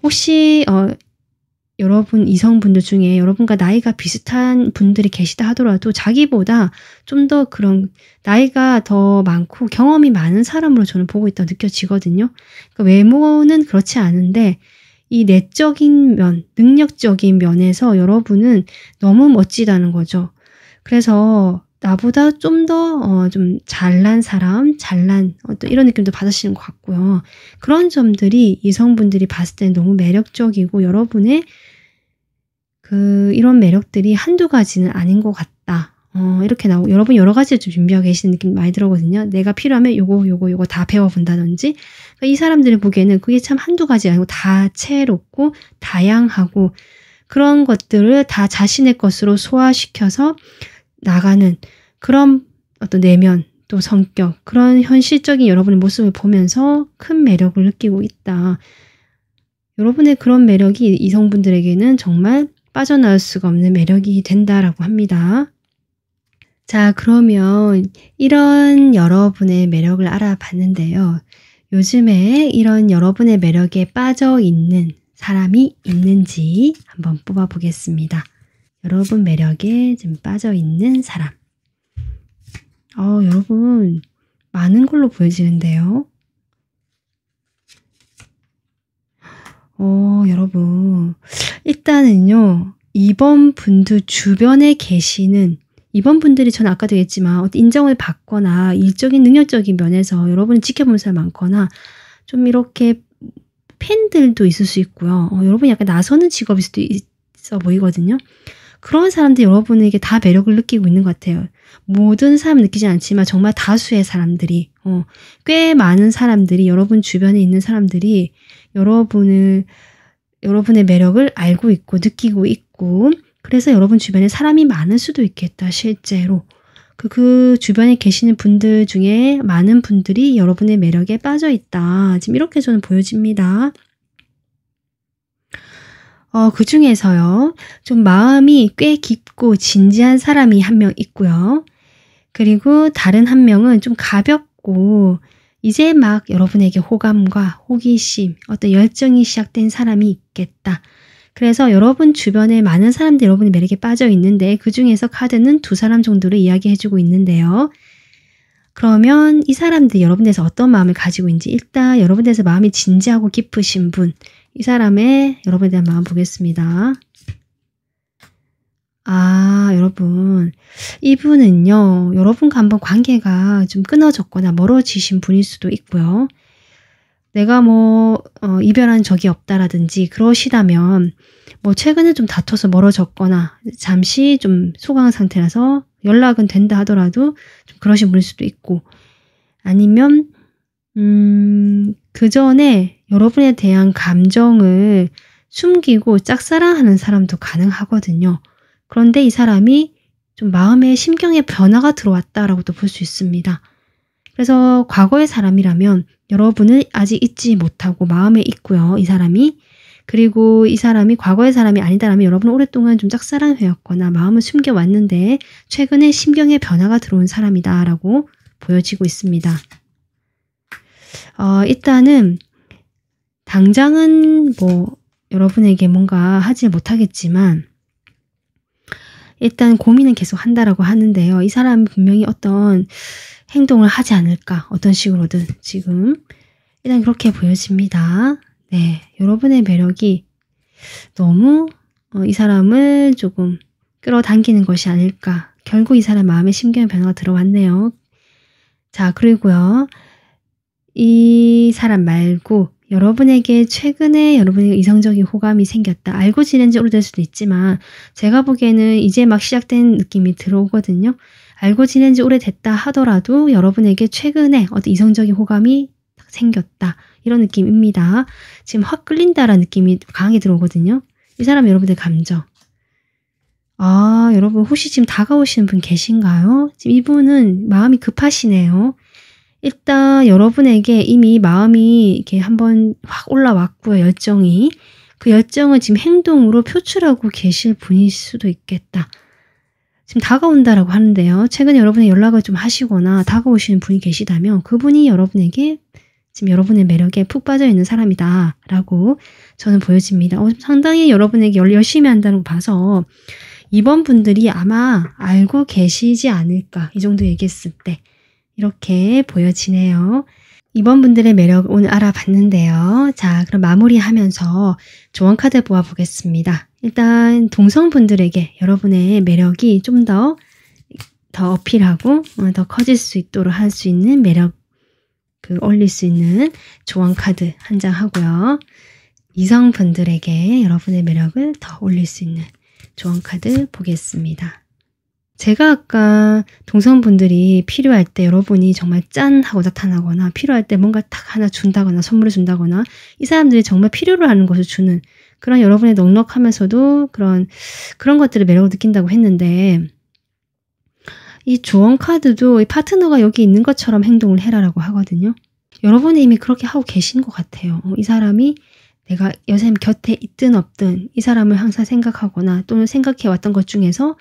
혹시 여러분 이성분들 중에 여러분과 나이가 비슷한 분들이 계시다 하더라도 자기보다 좀 더 그런 나이가 더 많고 경험이 많은 사람으로 저는 보고 있다고 느껴지거든요. 그러니까 외모는 그렇지 않은데 이 내적인 면, 능력적인 면에서 여러분은 너무 멋지다는 거죠. 그래서 나보다 좀 더 좀 잘난 사람, 잘난 어떤 이런 느낌도 받으시는 것 같고요. 그런 점들이 이성분들이 봤을 때 너무 매력적이고 여러분의 이런 매력들이 한두 가지는 아닌 것 같다. 이렇게 나오고 여러분 여러 가지를 좀 준비하고 계시는 느낌 많이 들어거든요. 내가 필요하면 요거 다 배워본다든지 그러니까 이 사람들이 보기에는 그게 참 한두 가지 아니고 다채롭고 다양하고 그런 것들을 다 자신의 것으로 소화시켜서 나가는 그런 어떤 내면 또 성격 그런 현실적인 여러분의 모습을 보면서 큰 매력을 느끼고 있다. 여러분의 그런 매력이 이성분들에게는 정말 빠져나올 수가 없는 매력이 된다라고 합니다. 자, 그러면 이런 여러분의 매력을 알아봤는데요. 요즘에 이런 여러분의 매력에 빠져 있는 사람이 있는지 한번 뽑아보겠습니다. 여러분 매력에 좀 빠져 있는 사람. 여러분 많은 걸로 보여지는데요. 여러분 일단은요. 이번 분들 주변에 계시는 이번 분들이 저는 아까도 얘기했지만 어떤 인정을 받거나 일적인 능력적인 면에서 여러분을 지켜보는 사람 많거나 좀 이렇게 팬들도 있을 수 있고요. 여러분이 약간 나서는 직업일 수도 있어 보이거든요. 그런 사람들이 여러분에게 다 매력을 느끼고 있는 것 같아요. 모든 사람은 느끼지 않지만 정말 다수의 사람들이 꽤 많은 사람들이 여러분 주변에 있는 사람들이 여러분의 매력을 알고 있고 느끼고 있고 그래서 여러분 주변에 사람이 많을 수도 있겠다. 실제로 그 주변에 계시는 분들 중에 많은 분들이 여러분의 매력에 빠져 있다. 지금 이렇게 저는 보여집니다. 그 중에서요. 좀 마음이 꽤 깊고 진지한 사람이 한 명 있고요. 그리고 다른 한 명은 좀 가볍고 이제 막 여러분에게 호감과 호기심, 어떤 열정이 시작된 사람이 있겠다. 그래서 여러분 주변에 많은 사람들이 여러분의 매력에 빠져 있는데 그중에서 카드는 2사람 정도를 이야기해주고 있는데요. 그러면 이 사람들이 여러분에서 어떤 마음을 가지고 있는지 일단 여러분에서 마음이 진지하고 깊으신 분, 이 사람의 여러분에 대한 마음 보겠습니다. 여러분 이분은요. 여러분과 한번 관계가 좀 끊어졌거나 멀어지신 분일 수도 있고요. 내가 뭐 이별한 적이 없다라든지 그러시다면 뭐 최근에 좀 다퉈서 멀어졌거나 잠시 좀 소강 상태라서 연락은 된다 하더라도 좀 그러신 분일 수도 있고, 아니면 그 전에 여러분에 대한 감정을 숨기고 짝사랑하는 사람도 가능하거든요. 그런데 이 사람이 좀 마음에 심경의 변화가 들어왔다라고도 볼 수 있습니다. 그래서 과거의 사람이라면 여러분을 아직 잊지 못하고 마음에 있고요, 이 사람이. 그리고 이 사람이 과거의 사람이 아니다라면 여러분은 오랫동안 좀 짝사랑해왔거나 마음을 숨겨왔는데 최근에 심경의 변화가 들어온 사람이다라고 보여지고 있습니다. 일단은 당장은 뭐 여러분에게 뭔가 하지 못하겠지만 일단 고민은 계속 한다라고 하는데요. 이 사람이 분명히 어떤 행동을 하지 않을까, 어떤 식으로든 지금 일단 그렇게 보여집니다. 네, 여러분의 매력이 너무 이 사람을 조금 끌어당기는 것이 아닐까. 결국 이 사람 마음에 심경의 변화가 들어왔네요. 자, 그리고요, 이 사람 말고 여러분에게 최근에 여러분에게 이성적인 호감이 생겼다. 알고 지낸 지 오래될 수도 있지만 제가 보기에는 이제 막 시작된 느낌이 들어오거든요. 알고 지낸 지 오래됐다 하더라도 여러분에게 최근에 어떤 이성적인 호감이 생겼다. 이런 느낌입니다. 지금 확 끌린다라는 느낌이 강하게 들어오거든요. 이 사람 여러분의 감정. 여러분 혹시 지금 다가오시는 분 계신가요? 지금 이분은 마음이 급하시네요. 일단 여러분에게 이미 마음이 이렇게 한번 확 올라왔고요, 열정이. 그 열정을 지금 행동으로 표출하고 계실 분일 수도 있겠다. 지금 다가온다라고 하는데요. 최근에 여러분의 연락을 좀 하시거나 다가오시는 분이 계시다면 그분이 여러분에게 지금 여러분의 매력에 푹 빠져있는 사람이다 라고 저는 보여집니다. 상당히 여러분에게 열심히 한다는 거 봐서 이번 분들이 아마 알고 계시지 않을까, 이 정도 얘기했을 때 이렇게 보여지네요. 이번 분들의 매력을 오늘 알아봤는데요. 자, 그럼 마무리하면서 조언 카드 보아보겠습니다. 일단 동성분들에게 여러분의 매력이 좀 더 어필하고 더 커질 수 있도록 할 수 있는 매력, 올릴 수 있는 조언 카드 한 장 하고요. 이성분들에게 여러분의 매력을 더 올릴 수 있는 조언 카드 보겠습니다. 제가 아까 동성분들이 필요할 때 여러분이 정말 짠 하고 나타나거나 필요할 때 뭔가 딱 하나 준다거나 선물을 준다거나 이 사람들이 정말 필요로 하는 것을 주는 그런 여러분의 넉넉하면서도 그런 것들을 매력을 느낀다고 했는데, 이 조언 카드도 이 파트너가 여기 있는 것처럼 행동을 해라라고 하거든요. 여러분이 이미 그렇게 하고 계신 것 같아요. 이 사람이 내가 여쌤 곁에 있든 없든 이 사람을 항상 생각하거나 또는 생각해왔던 것 중에서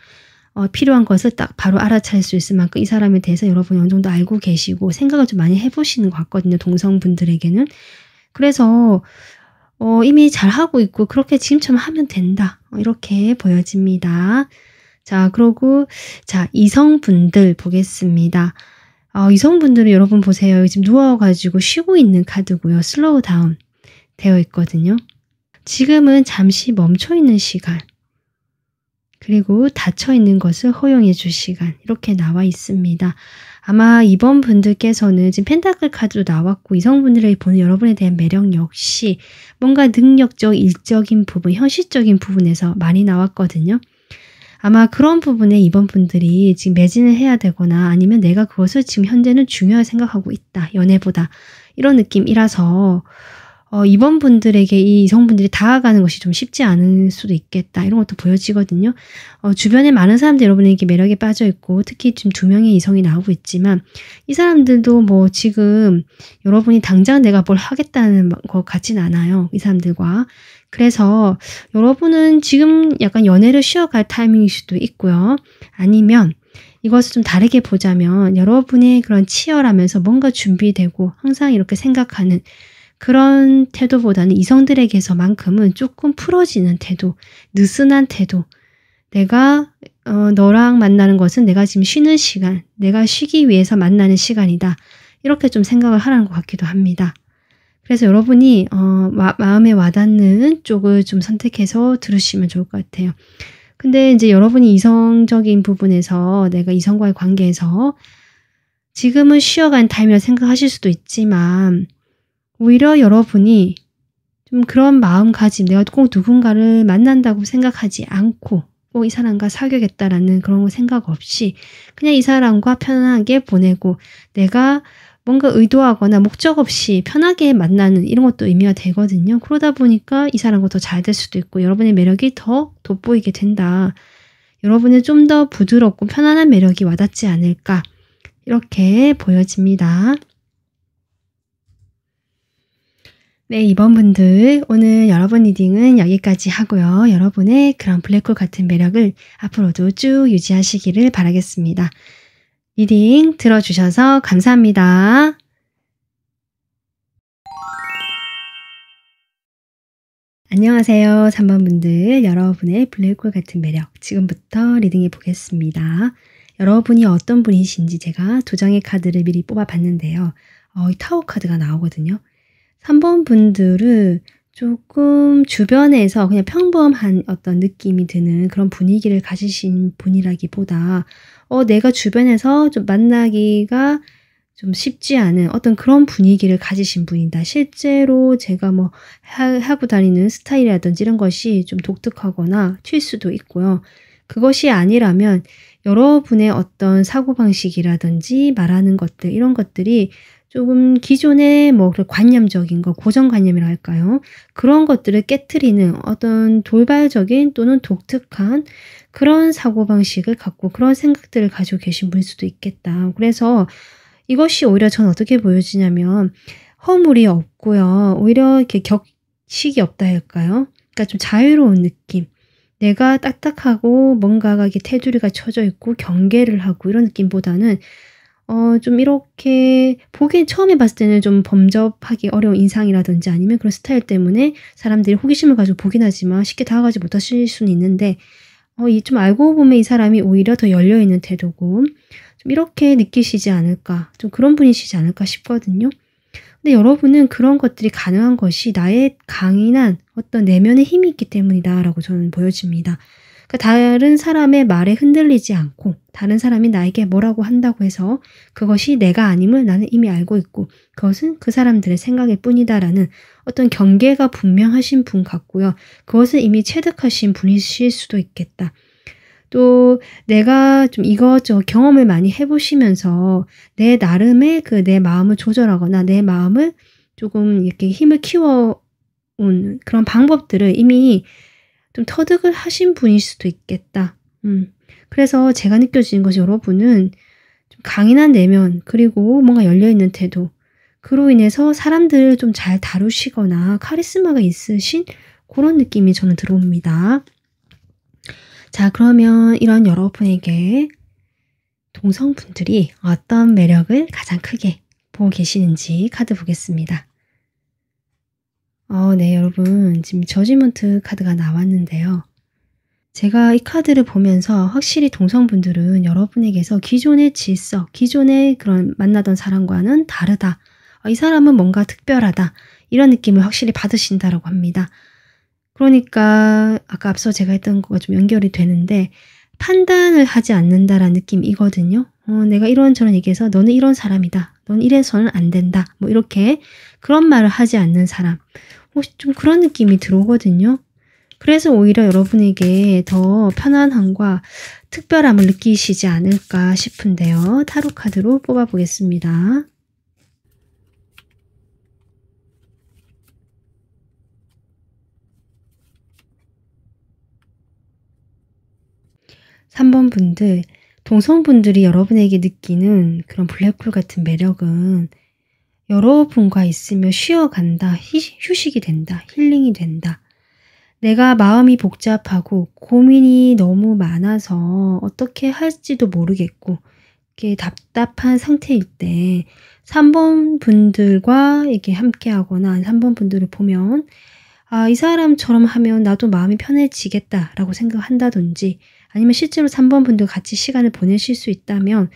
필요한 것을 딱 바로 알아차릴 수 있을 만큼 이 사람에 대해서 여러분이 어느 정도 알고 계시고 생각을 좀 많이 해보시는 것 같거든요, 동성분들에게는. 그래서 이미 잘하고 있고 그렇게 지금처럼 하면 된다, 이렇게 보여집니다. 자, 그러고 자, 이성분들 보겠습니다. 이성분들은 여러분 보세요. 지금 누워가지고 쉬고 있는 카드고요. 슬로우 다운 되어 있거든요. 지금은 잠시 멈춰있는 시간, 그리고 닫혀있는 것을 허용해 줄 시간, 이렇게 나와 있습니다. 아마 이번 분들께서는 지금 펜타클 카드도 나왔고 이성분들에게 보는 여러분에 대한 매력 역시 뭔가 능력적, 일적인 부분, 현실적인 부분에서 많이 나왔거든요. 아마 그런 부분에 이번 분들이 지금 매진을 해야 되거나 아니면 내가 그것을 지금 현재는 중요하게 생각하고 있다, 연애보다, 이런 느낌이라서 이번 분들에게 이 이성분들이 다가가는 것이 좀 쉽지 않을 수도 있겠다, 이런 것도 보여지거든요. 주변에 많은 사람들이 여러분에게 매력에 빠져있고 특히 지금 2명의 이성이 나오고 있지만 이 사람들도 뭐 지금 여러분이 당장 내가 뭘 하겠다는 것 같진 않아요, 이 사람들과. 그래서 여러분은 지금 약간 연애를 쉬어갈 타이밍일 수도 있고요. 아니면 이것을 좀 다르게 보자면 여러분의 그런 치열하면서 뭔가 준비되고 항상 이렇게 생각하는 그런 태도보다는 이성들에게서만큼은 조금 풀어지는 태도, 느슨한 태도, 내가 너랑 만나는 것은 내가 지금 쉬는 시간, 내가 쉬기 위해서 만나는 시간이다, 이렇게 좀 생각을 하라는 것 같기도 합니다. 그래서 여러분이 마음에 와닿는 쪽을 좀 선택해서 들으시면 좋을 것 같아요. 근데 이제 여러분이 이성적인 부분에서 내가 이성과의 관계에서 지금은 쉬어가는 타임이라 생각하실 수도 있지만 오히려 여러분이 좀 그런 마음가짐, 내가 꼭 누군가를 만난다고 생각하지 않고 꼭 이 사람과 사귀겠다라는 그런 생각 없이 그냥 이 사람과 편안하게 보내고 내가 뭔가 의도하거나 목적 없이 편하게 만나는 이런 것도 의미가 되거든요. 그러다 보니까 이 사람과 더 잘 될 수도 있고 여러분의 매력이 더 돋보이게 된다. 여러분의 좀 더 부드럽고 편안한 매력이 와닿지 않을까 이렇게 보여집니다. 네, 이번 분들 오늘 여러분 리딩은 여기까지 하고요. 여러분의 그런 블랙홀 같은 매력을 앞으로도 쭉 유지하시기를 바라겠습니다. 리딩 들어주셔서 감사합니다. 안녕하세요. 3번 분들, 여러분의 블랙홀 같은 매력 지금부터 리딩해 보겠습니다. 여러분이 어떤 분이신지 제가 두 장의 카드를 미리 뽑아봤는데요. 이 타워 카드가 나오거든요. 3번 분들은 조금 주변에서 그냥 평범한 어떤 느낌이 드는 그런 분위기를 가지신 분이라기보다 내가 주변에서 좀 만나기가 좀 쉽지 않은 어떤 그런 분위기를 가지신 분이다. 실제로 제가 뭐 하고 다니는 스타일이라든지 이런 것이 좀 독특하거나 튈 수도 있고요. 그것이 아니라면 여러분의 어떤 사고방식이라든지 말하는 것들 이런 것들이 조금 기존의 뭐 관념적인 거, 고정관념이라 할까요? 그런 것들을 깨트리는 어떤 돌발적인 또는 독특한 그런 사고방식을 갖고 그런 생각들을 가지고 계신 분일 수도 있겠다. 그래서 이것이 오히려 전 어떻게 보여지냐면 허물이 없고요. 오히려 이렇게 격식이 없다 할까요? 그러니까 좀 자유로운 느낌. 내가 딱딱하고 뭔가가 이렇게 테두리가 쳐져 있고 경계를 하고 이런 느낌보다는 좀 이렇게 보기엔 처음에 봤을 때는 좀 범접하기 어려운 인상이라든지 아니면 그런 스타일 때문에 사람들이 호기심을 가지고 보긴 하지만 쉽게 다가가지 못하실 수는 있는데 좀 알고 보면 이 사람이 오히려 더 열려있는 태도고 좀 이렇게 느끼시지 않을까, 좀 그런 분이시지 않을까 싶거든요. 근데 여러분은 그런 것들이 가능한 것이 나의 강인한 어떤 내면의 힘이 있기 때문이다라고 저는 보여집니다. 그러니까 다른 사람의 말에 흔들리지 않고 다른 사람이 나에게 뭐라고 한다고 해서 그것이 내가 아님을 나는 이미 알고 있고 그것은 그 사람들의 생각일 뿐이다라는 어떤 경계가 분명하신 분 같고요. 그것을 이미 체득하신 분이실 수도 있겠다. 또 내가 좀 이것저것 경험을 많이 해보시면서 내 나름의 내 마음을 조절하거나 내 마음을 조금 이렇게 힘을 키워온 그런 방법들을 이미 좀 터득을 하신 분일 수도 있겠다. 그래서 제가 느껴지는 것이 여러분은 좀 강인한 내면 그리고 뭔가 열려있는 태도 그로 인해서 사람들을 좀 잘 다루시거나 카리스마가 있으신 그런 느낌이 저는 들어옵니다. 자, 그러면 이런 여러분에게 동성분들이 어떤 매력을 가장 크게 보고 계시는지 카드 보겠습니다. 네, 여러분. 지금 저지먼트 카드가 나왔는데요. 제가 이 카드를 보면서 확실히 동성분들은 여러분에게서 기존의 질서, 기존의 그런 만나던 사람과는 다르다. 이 사람은 뭔가 특별하다. 이런 느낌을 확실히 받으신다라고 합니다. 그러니까 아까 앞서 제가 했던 거가 좀 연결이 되는데 판단을 하지 않는다라는 느낌이거든요. 내가 이런저런 얘기해서 너는 이런 사람이다. 넌 이래서는 안 된다. 뭐 이렇게 그런 말을 하지 않는 사람. 혹시 좀 그런 느낌이 들어오거든요. 그래서 오히려 여러분에게 더 편안함과 특별함을 느끼시지 않을까 싶은데요. 타로 카드로 뽑아보겠습니다. (3번) 분들, 동성분들이 여러분에게 느끼는 그런 블랙홀 같은 매력은 여러분과 있으면 쉬어간다, 휴식이 된다, 힐링이 된다. 내가 마음이 복잡하고 고민이 너무 많아서 어떻게 할지도 모르겠고 이렇게 답답한 상태일 때 3번 분들과 이렇게 함께 하거나 3번 분들을 보면 이 사람처럼 하면 나도 마음이 편해지겠다라고 생각한다든지 아니면 실제로 3번 분들 같이 시간을 보내실 수 있다면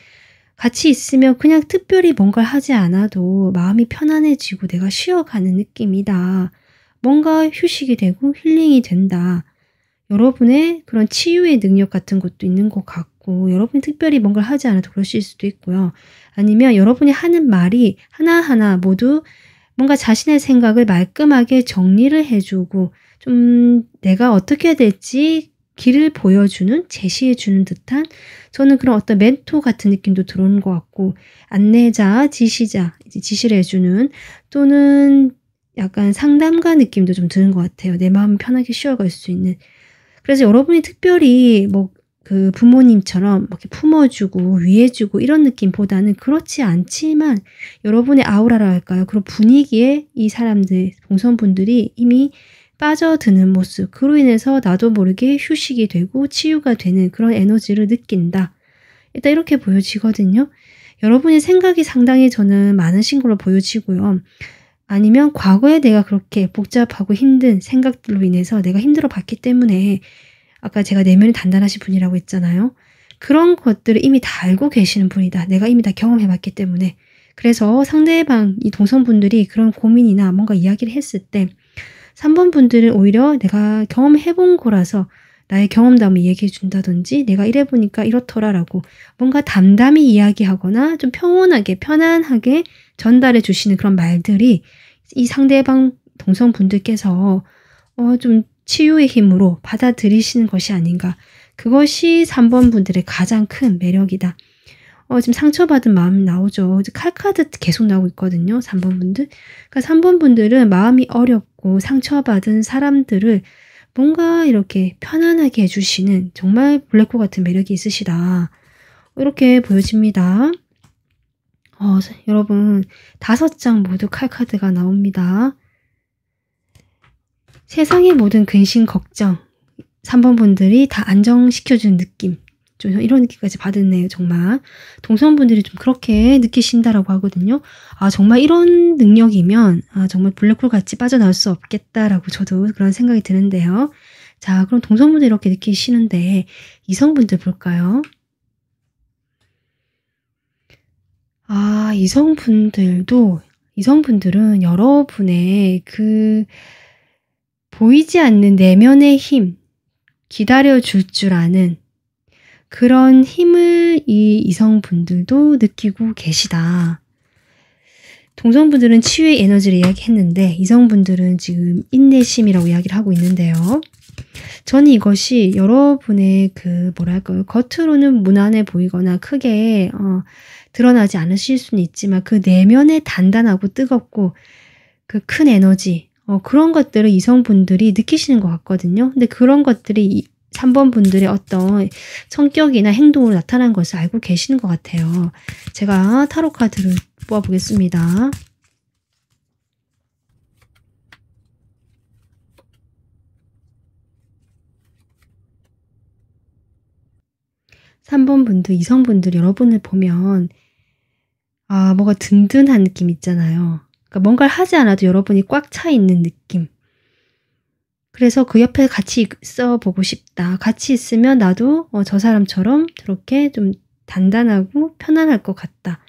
같이 있으면 그냥 특별히 뭔가를 하지 않아도 마음이 편안해지고 내가 쉬어가는 느낌이다. 뭔가 휴식이 되고 힐링이 된다. 여러분의 그런 치유의 능력 같은 것도 있는 것 같고 여러분이 특별히 뭔가를 하지 않아도 그러실 수도 있고요. 아니면 여러분이 하는 말이 하나하나 모두 뭔가 자신의 생각을 말끔하게 정리를 해 주고 좀 내가 어떻게 해야 될지 길을 보여주는 제시해 주는 듯한 저는 그런 어떤 멘토 같은 느낌도 들어오는 것 같고 안내자, 지시자, 이제 지시를 해 주는 또는 약간 상담가 느낌도 좀 드는 것 같아요. 내 마음을 편하게 쉬어갈 수 있는. 그래서 여러분이 특별히 뭐 그 부모님처럼 뭐 이렇게 품어주고 위해주고 이런 느낌보다는 그렇지 않지만 여러분의 아우라라 할까요? 그런 분위기에 이 사람들, 동성분들이 이미 빠져드는 모습, 그로 인해서 나도 모르게 휴식이 되고 치유가 되는 그런 에너지를 느낀다. 일단 이렇게 보여지거든요. 여러분의 생각이 상당히 저는 많으신 걸로 보여지고요. 아니면 과거에 내가 그렇게 복잡하고 힘든 생각들로 인해서 내가 힘들어 봤기 때문에 아까 제가 내면이 단단하신 분이라고 했잖아요. 그런 것들을 이미 다 알고 계시는 분이다. 내가 이미 다 경험해 봤기 때문에. 그래서 상대방, 이 동성분들이 그런 고민이나 뭔가 이야기를 했을 때 3번 분들은 오히려 내가 경험해 본 거라서 나의 경험담을 얘기해 준다든지 내가 이래 보니까 이렇더라라고 뭔가 담담히 이야기하거나 좀 평온하게 편안하게 전달해 주시는 그런 말들이 이 상대방 동성분들께서 좀 치유의 힘으로 받아들이시는 것이 아닌가. 그것이 3번 분들의 가장 큰 매력이다. 지금 상처받은 마음이 나오죠. 칼카드 계속 나오고 있거든요. 3번 분들. 그러니까 3번 분들은 마음이 어렵고 상처받은 사람들을 뭔가 이렇게 편안하게 해주시는 정말 블랙홀 같은 매력이 있으시다. 이렇게 보여집니다. 여러분 5장 모두 칼카드가 나옵니다. 세상의 모든 근심 걱정 3번 분들이 다 안정시켜주는 느낌. 좀 이런 느낌까지 받았네요. 정말 동성분들이 좀 그렇게 느끼신다라고 하거든요. 정말 이런 능력이면 정말 블랙홀 같이 빠져나올 수 없겠다라고 저도 그런 생각이 드는데요. 자, 그럼 동성분들 이렇게 느끼시는데 이성분들 볼까요? 이성분들은 여러분의 그 보이지 않는 내면의 힘, 기다려줄 줄 아는 그런 힘을 이 이성분들도 느끼고 계시다. 동성분들은 치유의 에너지를 이야기했는데 이성분들은 지금 인내심이라고 이야기를 하고 있는데요. 저는 이것이 여러분의 그 뭐랄까요, 겉으로는 무난해 보이거나 크게 드러나지 않으실 수는 있지만 그 내면에 단단하고 뜨겁고 그 큰 에너지 그런 것들을 이성분들이 느끼시는 것 같거든요. 근데 그런 것들이 3번 분들의 어떤 성격이나 행동으로 나타난 것을 알고 계시는 것 같아요. 제가 타로 카드를 뽑아보겠습니다. (3번) 분들, 이성분들 여러분을 보면 뭔가 든든한 느낌 있잖아요. 그러니까 뭔가를 하지 않아도 여러분이 꽉 차 있는 느낌. 그래서 그 옆에 같이 있어 보고 싶다. 같이 있으면 나도 저 사람처럼 저렇게 좀 단단하고 편안할 것 같다.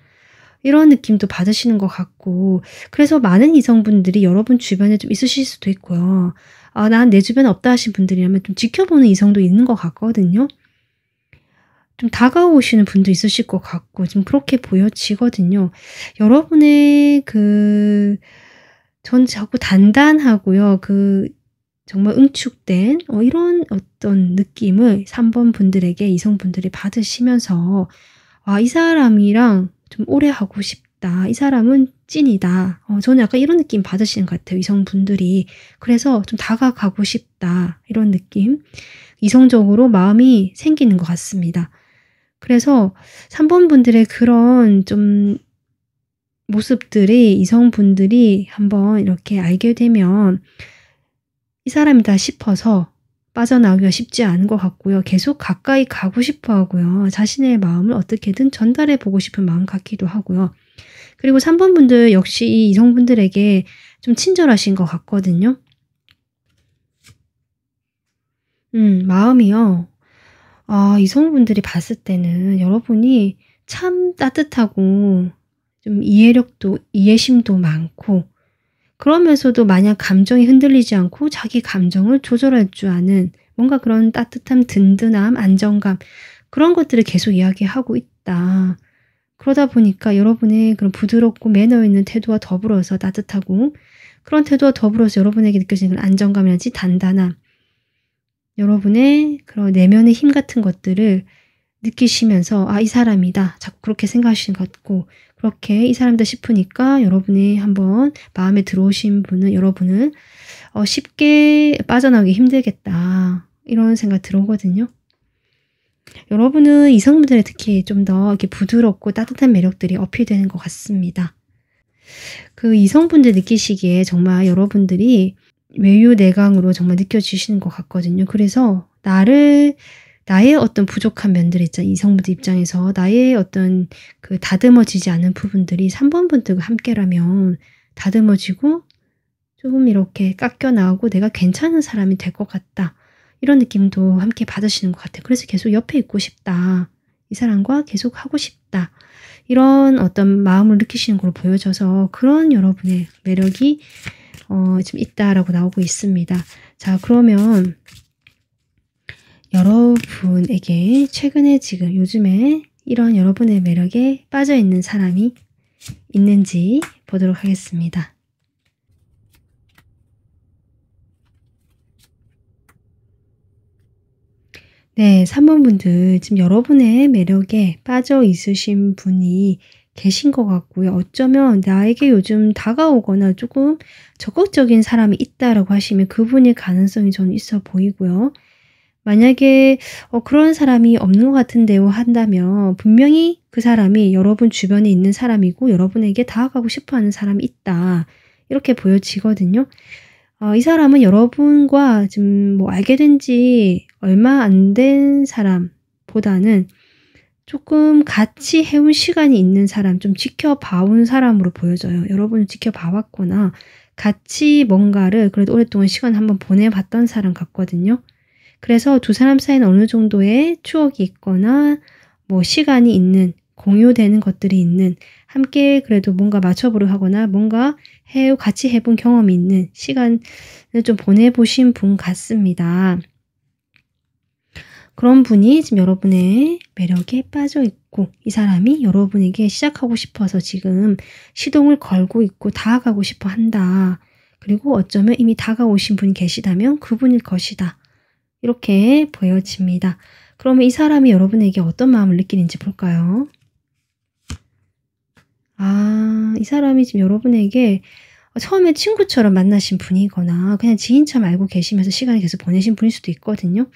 이런 느낌도 받으시는 것 같고 그래서 많은 이성분들이 여러분 주변에 좀 있으실 수도 있고요. 난 내 주변에 없다 하신 분들이라면 좀 지켜보는 이성도 있는 것 같거든요. 좀 다가오시는 분도 있으실 것 같고 좀 그렇게 보여지거든요. 여러분의 전 자꾸 단단하고요. 정말 응축된 이런 어떤 느낌을 3번 분들에게 이성분들이 받으시면서 이 사람이랑 좀 오래 하고 싶다. 이 사람은 찐이다. 저는 약간 이런 느낌 받으시는 것 같아요. 이성분들이. 그래서 좀 다가가고 싶다. 이런 느낌. 이성적으로 마음이 생기는 것 같습니다. 그래서 3번 분들의 그런 좀 모습들이 이성분들이 한번 이렇게 알게 되면 이 사람이다 싶어서 빠져나오기가 쉽지 않은 것 같고요. 계속 가까이 가고 싶어 하고요. 자신의 마음을 어떻게든 전달해 보고 싶은 마음 같기도 하고요. 그리고 3번 분들 역시 이 이성분들에게 좀 친절하신 것 같거든요. 마음이요. 이성분들이 봤을 때는 여러분이 참 따뜻하고 좀 이해심도 많고 그러면서도 마냥 감정이 흔들리지 않고 자기 감정을 조절할 줄 아는 뭔가 그런 따뜻함, 든든함, 안정감 그런 것들을 계속 이야기하고 있다. 그러다 보니까 여러분의 그런 부드럽고 매너 있는 태도와 더불어서 따뜻하고 그런 태도와 더불어서 여러분에게 느껴지는 그런 안정감이라든지 단단함, 여러분의 그런 내면의 힘 같은 것들을 느끼시면서 이 사람이다. 자꾸 그렇게 생각하시는 것 같고 그렇게 이 사람이다 싶으니까 여러분이 한번 마음에 들어오신 분은 여러분을 쉽게 빠져나오기 힘들겠다. 이런 생각 들어오거든요. 여러분은 이성분들에 특히 좀 더 이렇게 부드럽고 따뜻한 매력들이 어필되는 것 같습니다. 그 이성분들 느끼시기에 정말 여러분들이 외유내강으로 정말 느껴지시는 것 같거든요. 그래서 나의 어떤 부족한 면들 있잖아요. 이성분들 입장에서 나의 어떤 그 다듬어지지 않은 부분들이 3번 분들과 함께라면 다듬어지고 조금 이렇게 깎여 나오고 내가 괜찮은 사람이 될 것 같다. 이런 느낌도 함께 받으시는 것 같아요. 그래서 계속 옆에 있고 싶다. 이 사람과 계속 하고 싶다. 이런 어떤 마음을 느끼시는 걸로 보여져서 그런 여러분의 매력이 좀 있다라고 나오고 있습니다. 자, 그러면 여러분에게 최근에 지금 요즘에 이런 여러분의 매력에 빠져 있는 사람이 있는지 보도록 하겠습니다. 네, 3번 분들 지금 여러분의 매력에 빠져 있으신 분이 계신 것 같고요. 어쩌면 나에게 요즘 다가오거나 조금 적극적인 사람이 있다라고 하시면 그분일 가능성이 저는 있어 보이고요. 만약에 그런 사람이 없는 것 같은데요 한다면 분명히 그 사람이 여러분 주변에 있는 사람이고 여러분에게 다가가고 싶어하는 사람이 있다. 이렇게 보여지거든요. 이 사람은 여러분과 지금 뭐 알게 된 지 얼마 안 된 사람보다는 조금 같이 해온 시간이 있는 사람, 좀 지켜봐온 사람으로 보여져요. 여러분을 지켜봐왔거나 같이 뭔가를 그래도 오랫동안 시간 한번 보내봤던 사람 같거든요. 그래서 두 사람 사이는 어느 정도의 추억이 있거나 뭐 시간이 있는, 공유되는 것들이 있는, 함께 그래도 뭔가 맞춰보려 하거나 뭔가 같이 해본 경험이 있는 시간을 좀 보내보신 분 같습니다. 그런 분이 지금 여러분의 매력에 빠져 있고 이 사람이 여러분에게 시작하고 싶어서 지금 시동을 걸고 있고 다가가고 싶어 한다. 그리고 어쩌면 이미 다가오신 분이 계시다면 그분일 것이다. 이렇게 보여집니다. 그러면 이 사람이 여러분에게 어떤 마음을 느끼는지 볼까요? 이 사람이 지금 여러분에게 처음에 친구처럼 만나신 분이거나 그냥 지인처럼 알고 계시면서 시간을 계속 보내신 분일 수도 있거든요.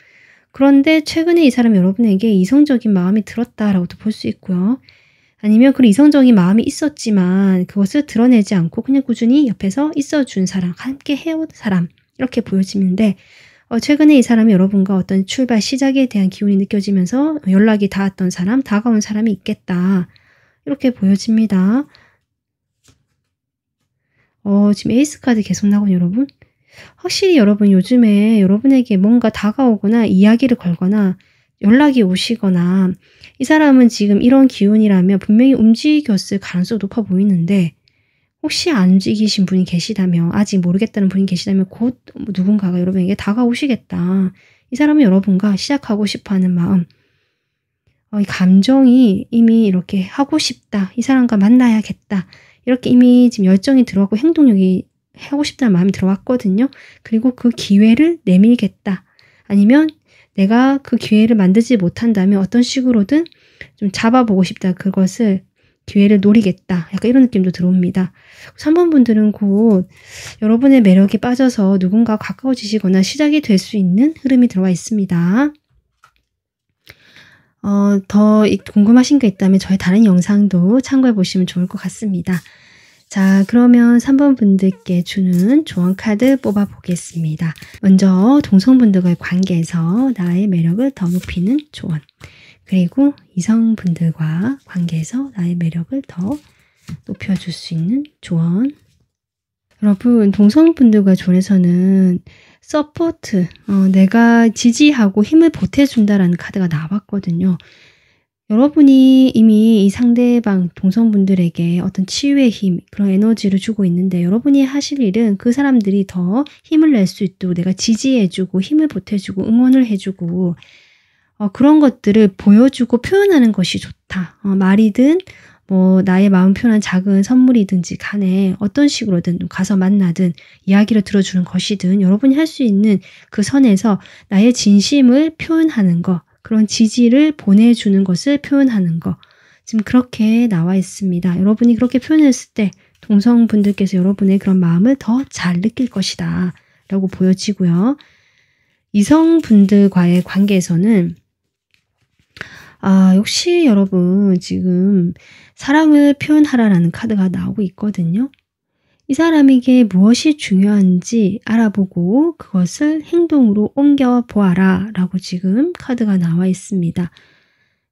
그런데 최근에 이 사람이 여러분에게 이성적인 마음이 들었다라고도 볼 수 있고요. 아니면 그런 이성적인 마음이 있었지만 그것을 드러내지 않고 그냥 꾸준히 옆에서 있어준 사람, 함께 해온 사람 이렇게 보여지는데 최근에 이 사람이 여러분과 어떤 출발 시작에 대한 기운이 느껴지면서 연락이 닿았던 사람, 다가온 사람이 있겠다. 이렇게 보여집니다. 지금 에이스 카드 계속 나오거든요, 여러분. 확실히 여러분 요즘에 여러분에게 뭔가 다가오거나 이야기를 걸거나 연락이 오시거나 이 사람은 지금 이런 기운이라면 분명히 움직였을 가능성이 높아 보이는데 혹시 안 움직이신 분이 계시다면 아직 모르겠다는 분이 계시다면 곧 누군가가 여러분에게 다가오시겠다. 이 사람은 여러분과 시작하고 싶어하는 마음, 이 감정이 이미 이렇게 하고 싶다. 이 사람과 만나야겠다. 이렇게 이미 지금 열정이 들어왔고 행동력이 하고 싶다는 마음이 들어왔거든요. 그리고 그 기회를 내밀겠다. 아니면 내가 그 기회를 만들지 못한다면 어떤 식으로든 좀 잡아보고 싶다. 그것을 기회를 노리겠다. 약간 이런 느낌도 들어옵니다. 3번 분들은 곧 여러분의 매력에 빠져서 누군가 가까워지시거나 시작이 될 수 있는 흐름이 들어와 있습니다. 더 궁금하신 게 있다면 저희 다른 영상도 참고해 보시면 좋을 것 같습니다. 자, 그러면 3번 분들께 주는 조언 카드 뽑아 보겠습니다. 먼저 동성분들과의 관계에서 나의 매력을 더 높이는 조언, 그리고 이성분들과 관계에서 나의 매력을 더 높여줄 수 있는 조언. 여러분, 동성분들과 조언에서는 서포트, 내가 지지하고 힘을 보태준다라는 카드가 나왔거든요. 여러분이 이미 이 상대방 동성분들에게 어떤 치유의 힘, 그런 에너지를 주고 있는데 여러분이 하실 일은 그 사람들이 더 힘을 낼 수 있도록 내가 지지해주고 힘을 보태주고 응원을 해주고 그런 것들을 보여주고 표현하는 것이 좋다. 말이든 뭐 나의 마음 표현한 작은 선물이든지 간에 어떤 식으로든 가서 만나든 이야기를 들어주는 것이든 여러분이 할 수 있는 그 선에서 나의 진심을 표현하는 거, 그런 지지를 보내주는 것을 표현하는 거, 지금 그렇게 나와 있습니다. 여러분이 그렇게 표현했을 때 동성분들께서 여러분의 그런 마음을 더 잘 느낄 것이다 라고 보여지고요. 이성분들과의 관계에서는 역시 여러분 지금 사랑을 표현하라라는 카드가 나오고 있거든요. 이 사람에게 무엇이 중요한지 알아보고 그것을 행동으로 옮겨 보아라 라고 지금 카드가 나와 있습니다.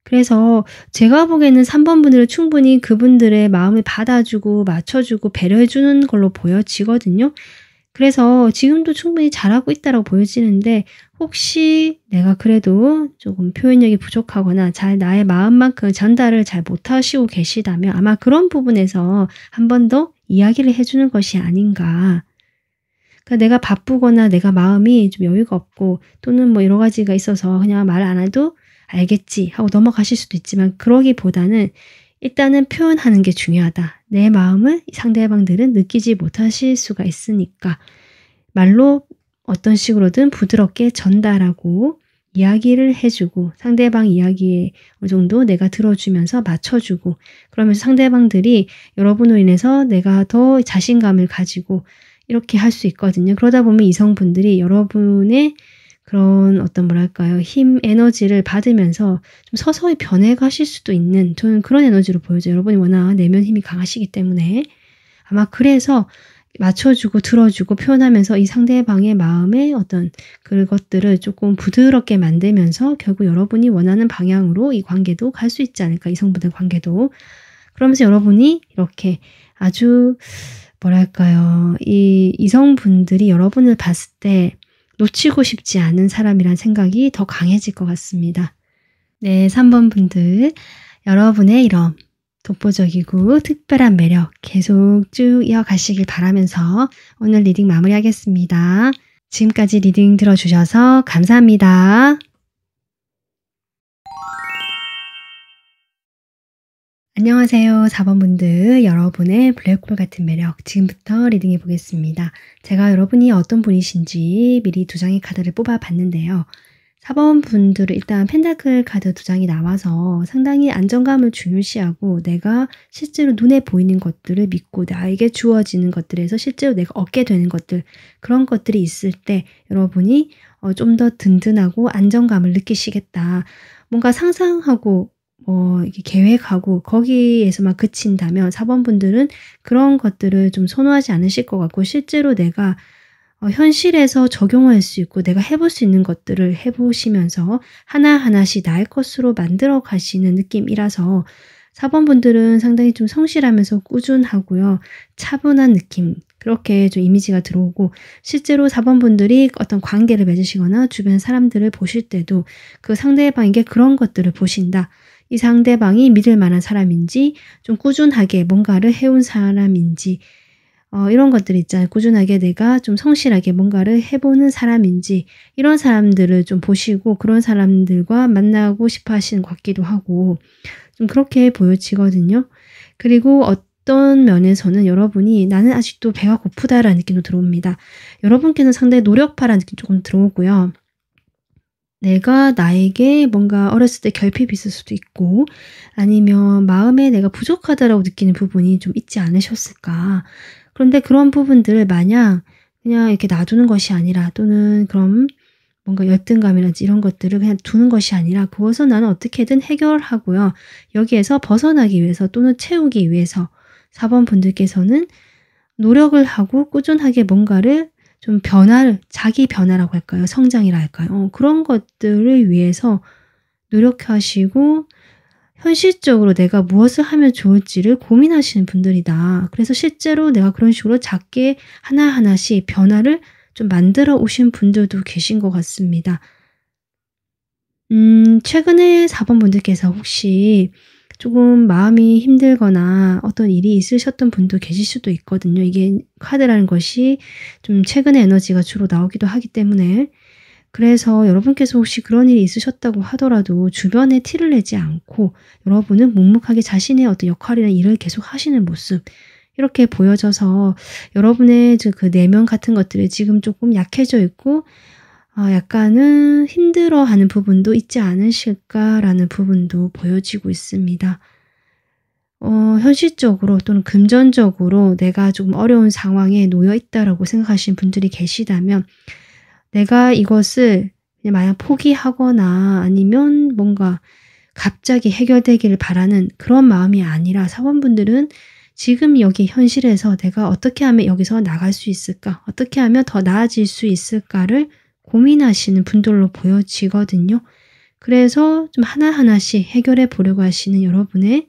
그래서 제가 보기에는 3번 분들은 충분히 그분들의 마음을 받아주고 맞춰주고 배려해주는 걸로 보여지거든요. 그래서 지금도 충분히 잘하고 있다고 보여지는데 혹시 내가 그래도 조금 표현력이 부족하거나 잘 나의 마음만큼 전달을 잘 못하시고 계시다면 아마 그런 부분에서 한 번 더 이야기를 해주는 것이 아닌가. 그러니까 내가 바쁘거나 내가 마음이 좀 여유가 없고 또는 뭐 여러 가지가 있어서 그냥 말 안 해도 알겠지 하고 넘어가실 수도 있지만 그러기보다는 일단은 표현하는 게 중요하다. 내 마음을 상대방들은 느끼지 못하실 수가 있으니까 말로 어떤 식으로든 부드럽게 전달하고 이야기를 해주고 상대방 이야기에 어느 정도 내가 들어주면서 맞춰주고 그러면서 상대방들이 여러분으로 인해서 내가 더 자신감을 가지고 이렇게 할 수 있거든요. 그러다 보면 이성분들이 여러분의 그런 어떤 뭐랄까요 힘 에너지를 받으면서 좀 서서히 변해가실 수도 있는 저는 그런 에너지로 보여져요. 여러분이 워낙 내면 힘이 강하시기 때문에 아마 그래서 맞춰주고 들어주고 표현하면서 이 상대방의 마음의 어떤 그것들을 조금 부드럽게 만들면서 결국 여러분이 원하는 방향으로 이 관계도 갈 수 있지 않을까 이성분들 관계도 그러면서 여러분이 이렇게 아주 뭐랄까요 이 이성분들이 여러분을 봤을 때 놓치고 싶지 않은 사람이란 생각이 더 강해질 것 같습니다. 네, 3번 분들 여러분의 이런 독보적이고 특별한 매력 계속 쭉 이어가시길 바라면서 오늘 리딩 마무리하겠습니다. 지금까지 리딩 들어주셔서 감사합니다. 안녕하세요. 4번 분들 여러분의 블랙홀 같은 매력 지금부터 리딩해 보겠습니다. 제가 여러분이 어떤 분이신지 미리 두 장의 카드를 뽑아 봤는데요. 4번 분들은 일단 펜타클 카드 두 장이 나와서 상당히 안정감을 중요시하고 내가 실제로 눈에 보이는 것들을 믿고 나에게 주어지는 것들에서 실제로 내가 얻게 되는 것들 그런 것들이 있을 때 여러분이 좀 더 든든하고 안정감을 느끼시겠다. 뭔가 상상하고 이렇게 계획하고 거기에서만 그친다면 4번 분들은 그런 것들을 좀 선호하지 않으실 것 같고 실제로 내가 현실에서 적용할 수 있고 내가 해볼 수 있는 것들을 해보시면서 하나하나씩 나의 것으로 만들어 가시는 느낌이라서 4번 분들은 상당히 좀 성실하면서 꾸준하고요. 차분한 느낌 그렇게 좀 이미지가 들어오고 실제로 4번 분들이 어떤 관계를 맺으시거나 주변 사람들을 보실 때도 그 상대방에게 그런 것들을 보신다. 이 상대방이 믿을 만한 사람인지 좀 꾸준하게 뭔가를 해온 사람인지 이런 것들 있잖아요. 꾸준하게 내가 좀 성실하게 뭔가를 해보는 사람인지 이런 사람들을 좀 보시고 그런 사람들과 만나고 싶어 하시는 것 같기도 하고 좀 그렇게 보여지거든요. 그리고 어떤 면에서는 여러분이 나는 아직도 배가 고프다라는 느낌도 들어옵니다. 여러분께는 상당히 노력파라는 느낌 조금 들어오고요. 내가 나에게 뭔가 어렸을 때 결핍이 있을 수도 있고 아니면 마음에 내가 부족하다라고 느끼는 부분이 좀 있지 않으셨을까. 그런데 그런 부분들을 마냥 그냥 이렇게 놔두는 것이 아니라 또는 그럼 뭔가 열등감이라든지 이런 것들을 그냥 두는 것이 아니라 그것을 나는 어떻게든 해결하고요. 여기에서 벗어나기 위해서 또는 채우기 위해서 4번 분들께서는 노력을 하고 꾸준하게 뭔가를 좀 변화를 자기 변화라고 할까요? 성장이라 할까요? 그런 것들을 위해서 노력하시고 현실적으로 내가 무엇을 하면 좋을지를 고민하시는 분들이다. 그래서 실제로 내가 그런 식으로 작게 하나하나씩 변화를 좀 만들어 오신 분들도 계신 것 같습니다. 최근에 4번 분들께서 혹시 조금 마음이 힘들거나 어떤 일이 있으셨던 분도 계실 수도 있거든요. 이게 카드라는 것이 좀 최근의 에너지가 주로 나오기도 하기 때문에 그래서 여러분께서 혹시 그런 일이 있으셨다고 하더라도 주변에 티를 내지 않고 여러분은 묵묵하게 자신의 어떤 역할이나 일을 계속 하시는 모습, 이렇게 보여져서 여러분의 그 내면 같은 것들이 지금 조금 약해져 있고 약간은 힘들어하는 부분도 있지 않으실까라는 부분도 보여지고 있습니다. 현실적으로 또는 금전적으로 내가 조금 어려운 상황에 놓여 있다라고 생각하시는 분들이 계시다면 내가 이것을 그냥 마냥 포기하거나 아니면 뭔가 갑자기 해결되기를 바라는 그런 마음이 아니라 사원분들은 지금 여기 현실에서 내가 어떻게 하면 여기서 나갈 수 있을까? 어떻게 하면 더 나아질 수 있을까를 고민하시는 분들로 보여지거든요. 그래서 좀 하나하나씩 해결해 보려고 하시는 여러분의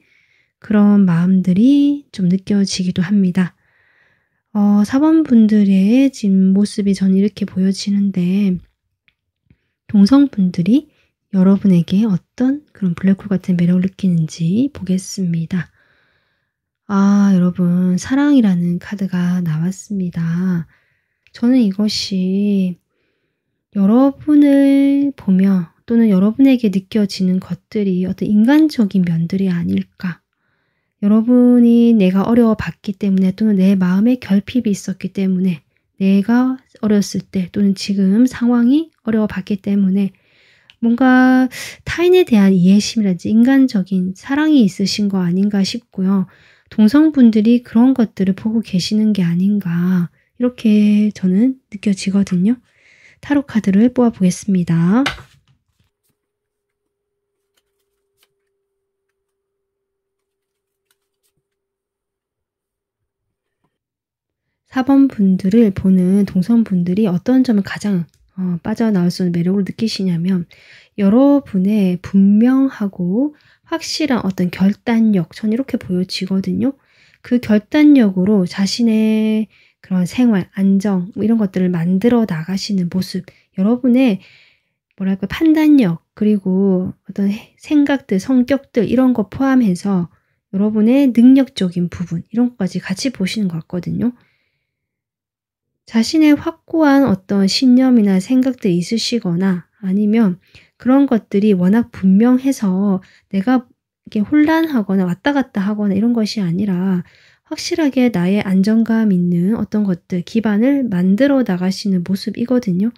그런 마음들이 좀 느껴지기도 합니다. 사원분들의 지금 모습이 저는 이렇게 보여지는데 동성분들이 여러분에게 어떤 그런 블랙홀 같은 매력을 느끼는지 보겠습니다. 여러분 사랑이라는 카드가 나왔습니다. 저는 이것이 여러분을 보며 또는 여러분에게 느껴지는 것들이 어떤 인간적인 면들이 아닐까. 여러분이 내가 어려워봤기 때문에 또는 내 마음에 결핍이 있었기 때문에 내가 어렸을 때 또는 지금 상황이 어려워봤기 때문에 뭔가 타인에 대한 이해심이라든지 인간적인 사랑이 있으신 거 아닌가 싶고요. 동성분들이 그런 것들을 보고 계시는 게 아닌가 이렇게 저는 느껴지거든요. 타로 카드를 뽑아보겠습니다. 4번 분들을 보는 동성분들이 어떤 점을 가장 빠져나올 수 있는 매력을 느끼시냐면 여러분의 분명하고 확실한 어떤 결단력, 전 이렇게 보여지거든요. 그 결단력으로 자신의 그런 생활, 안정 이런 것들을 만들어 나가시는 모습, 여러분의 뭐랄까 판단력 그리고 어떤 생각들, 성격들 이런 거 포함해서 여러분의 능력적인 부분 이런 것까지 같이 보시는 것 같거든요. 자신의 확고한 어떤 신념이나 생각들이 있으시거나 아니면 그런 것들이 워낙 분명해서 내가 이렇게 혼란하거나 왔다 갔다 하거나 이런 것이 아니라 확실하게 나의 안정감 있는 어떤 것들, 기반을 만들어 나가시는 모습이거든요.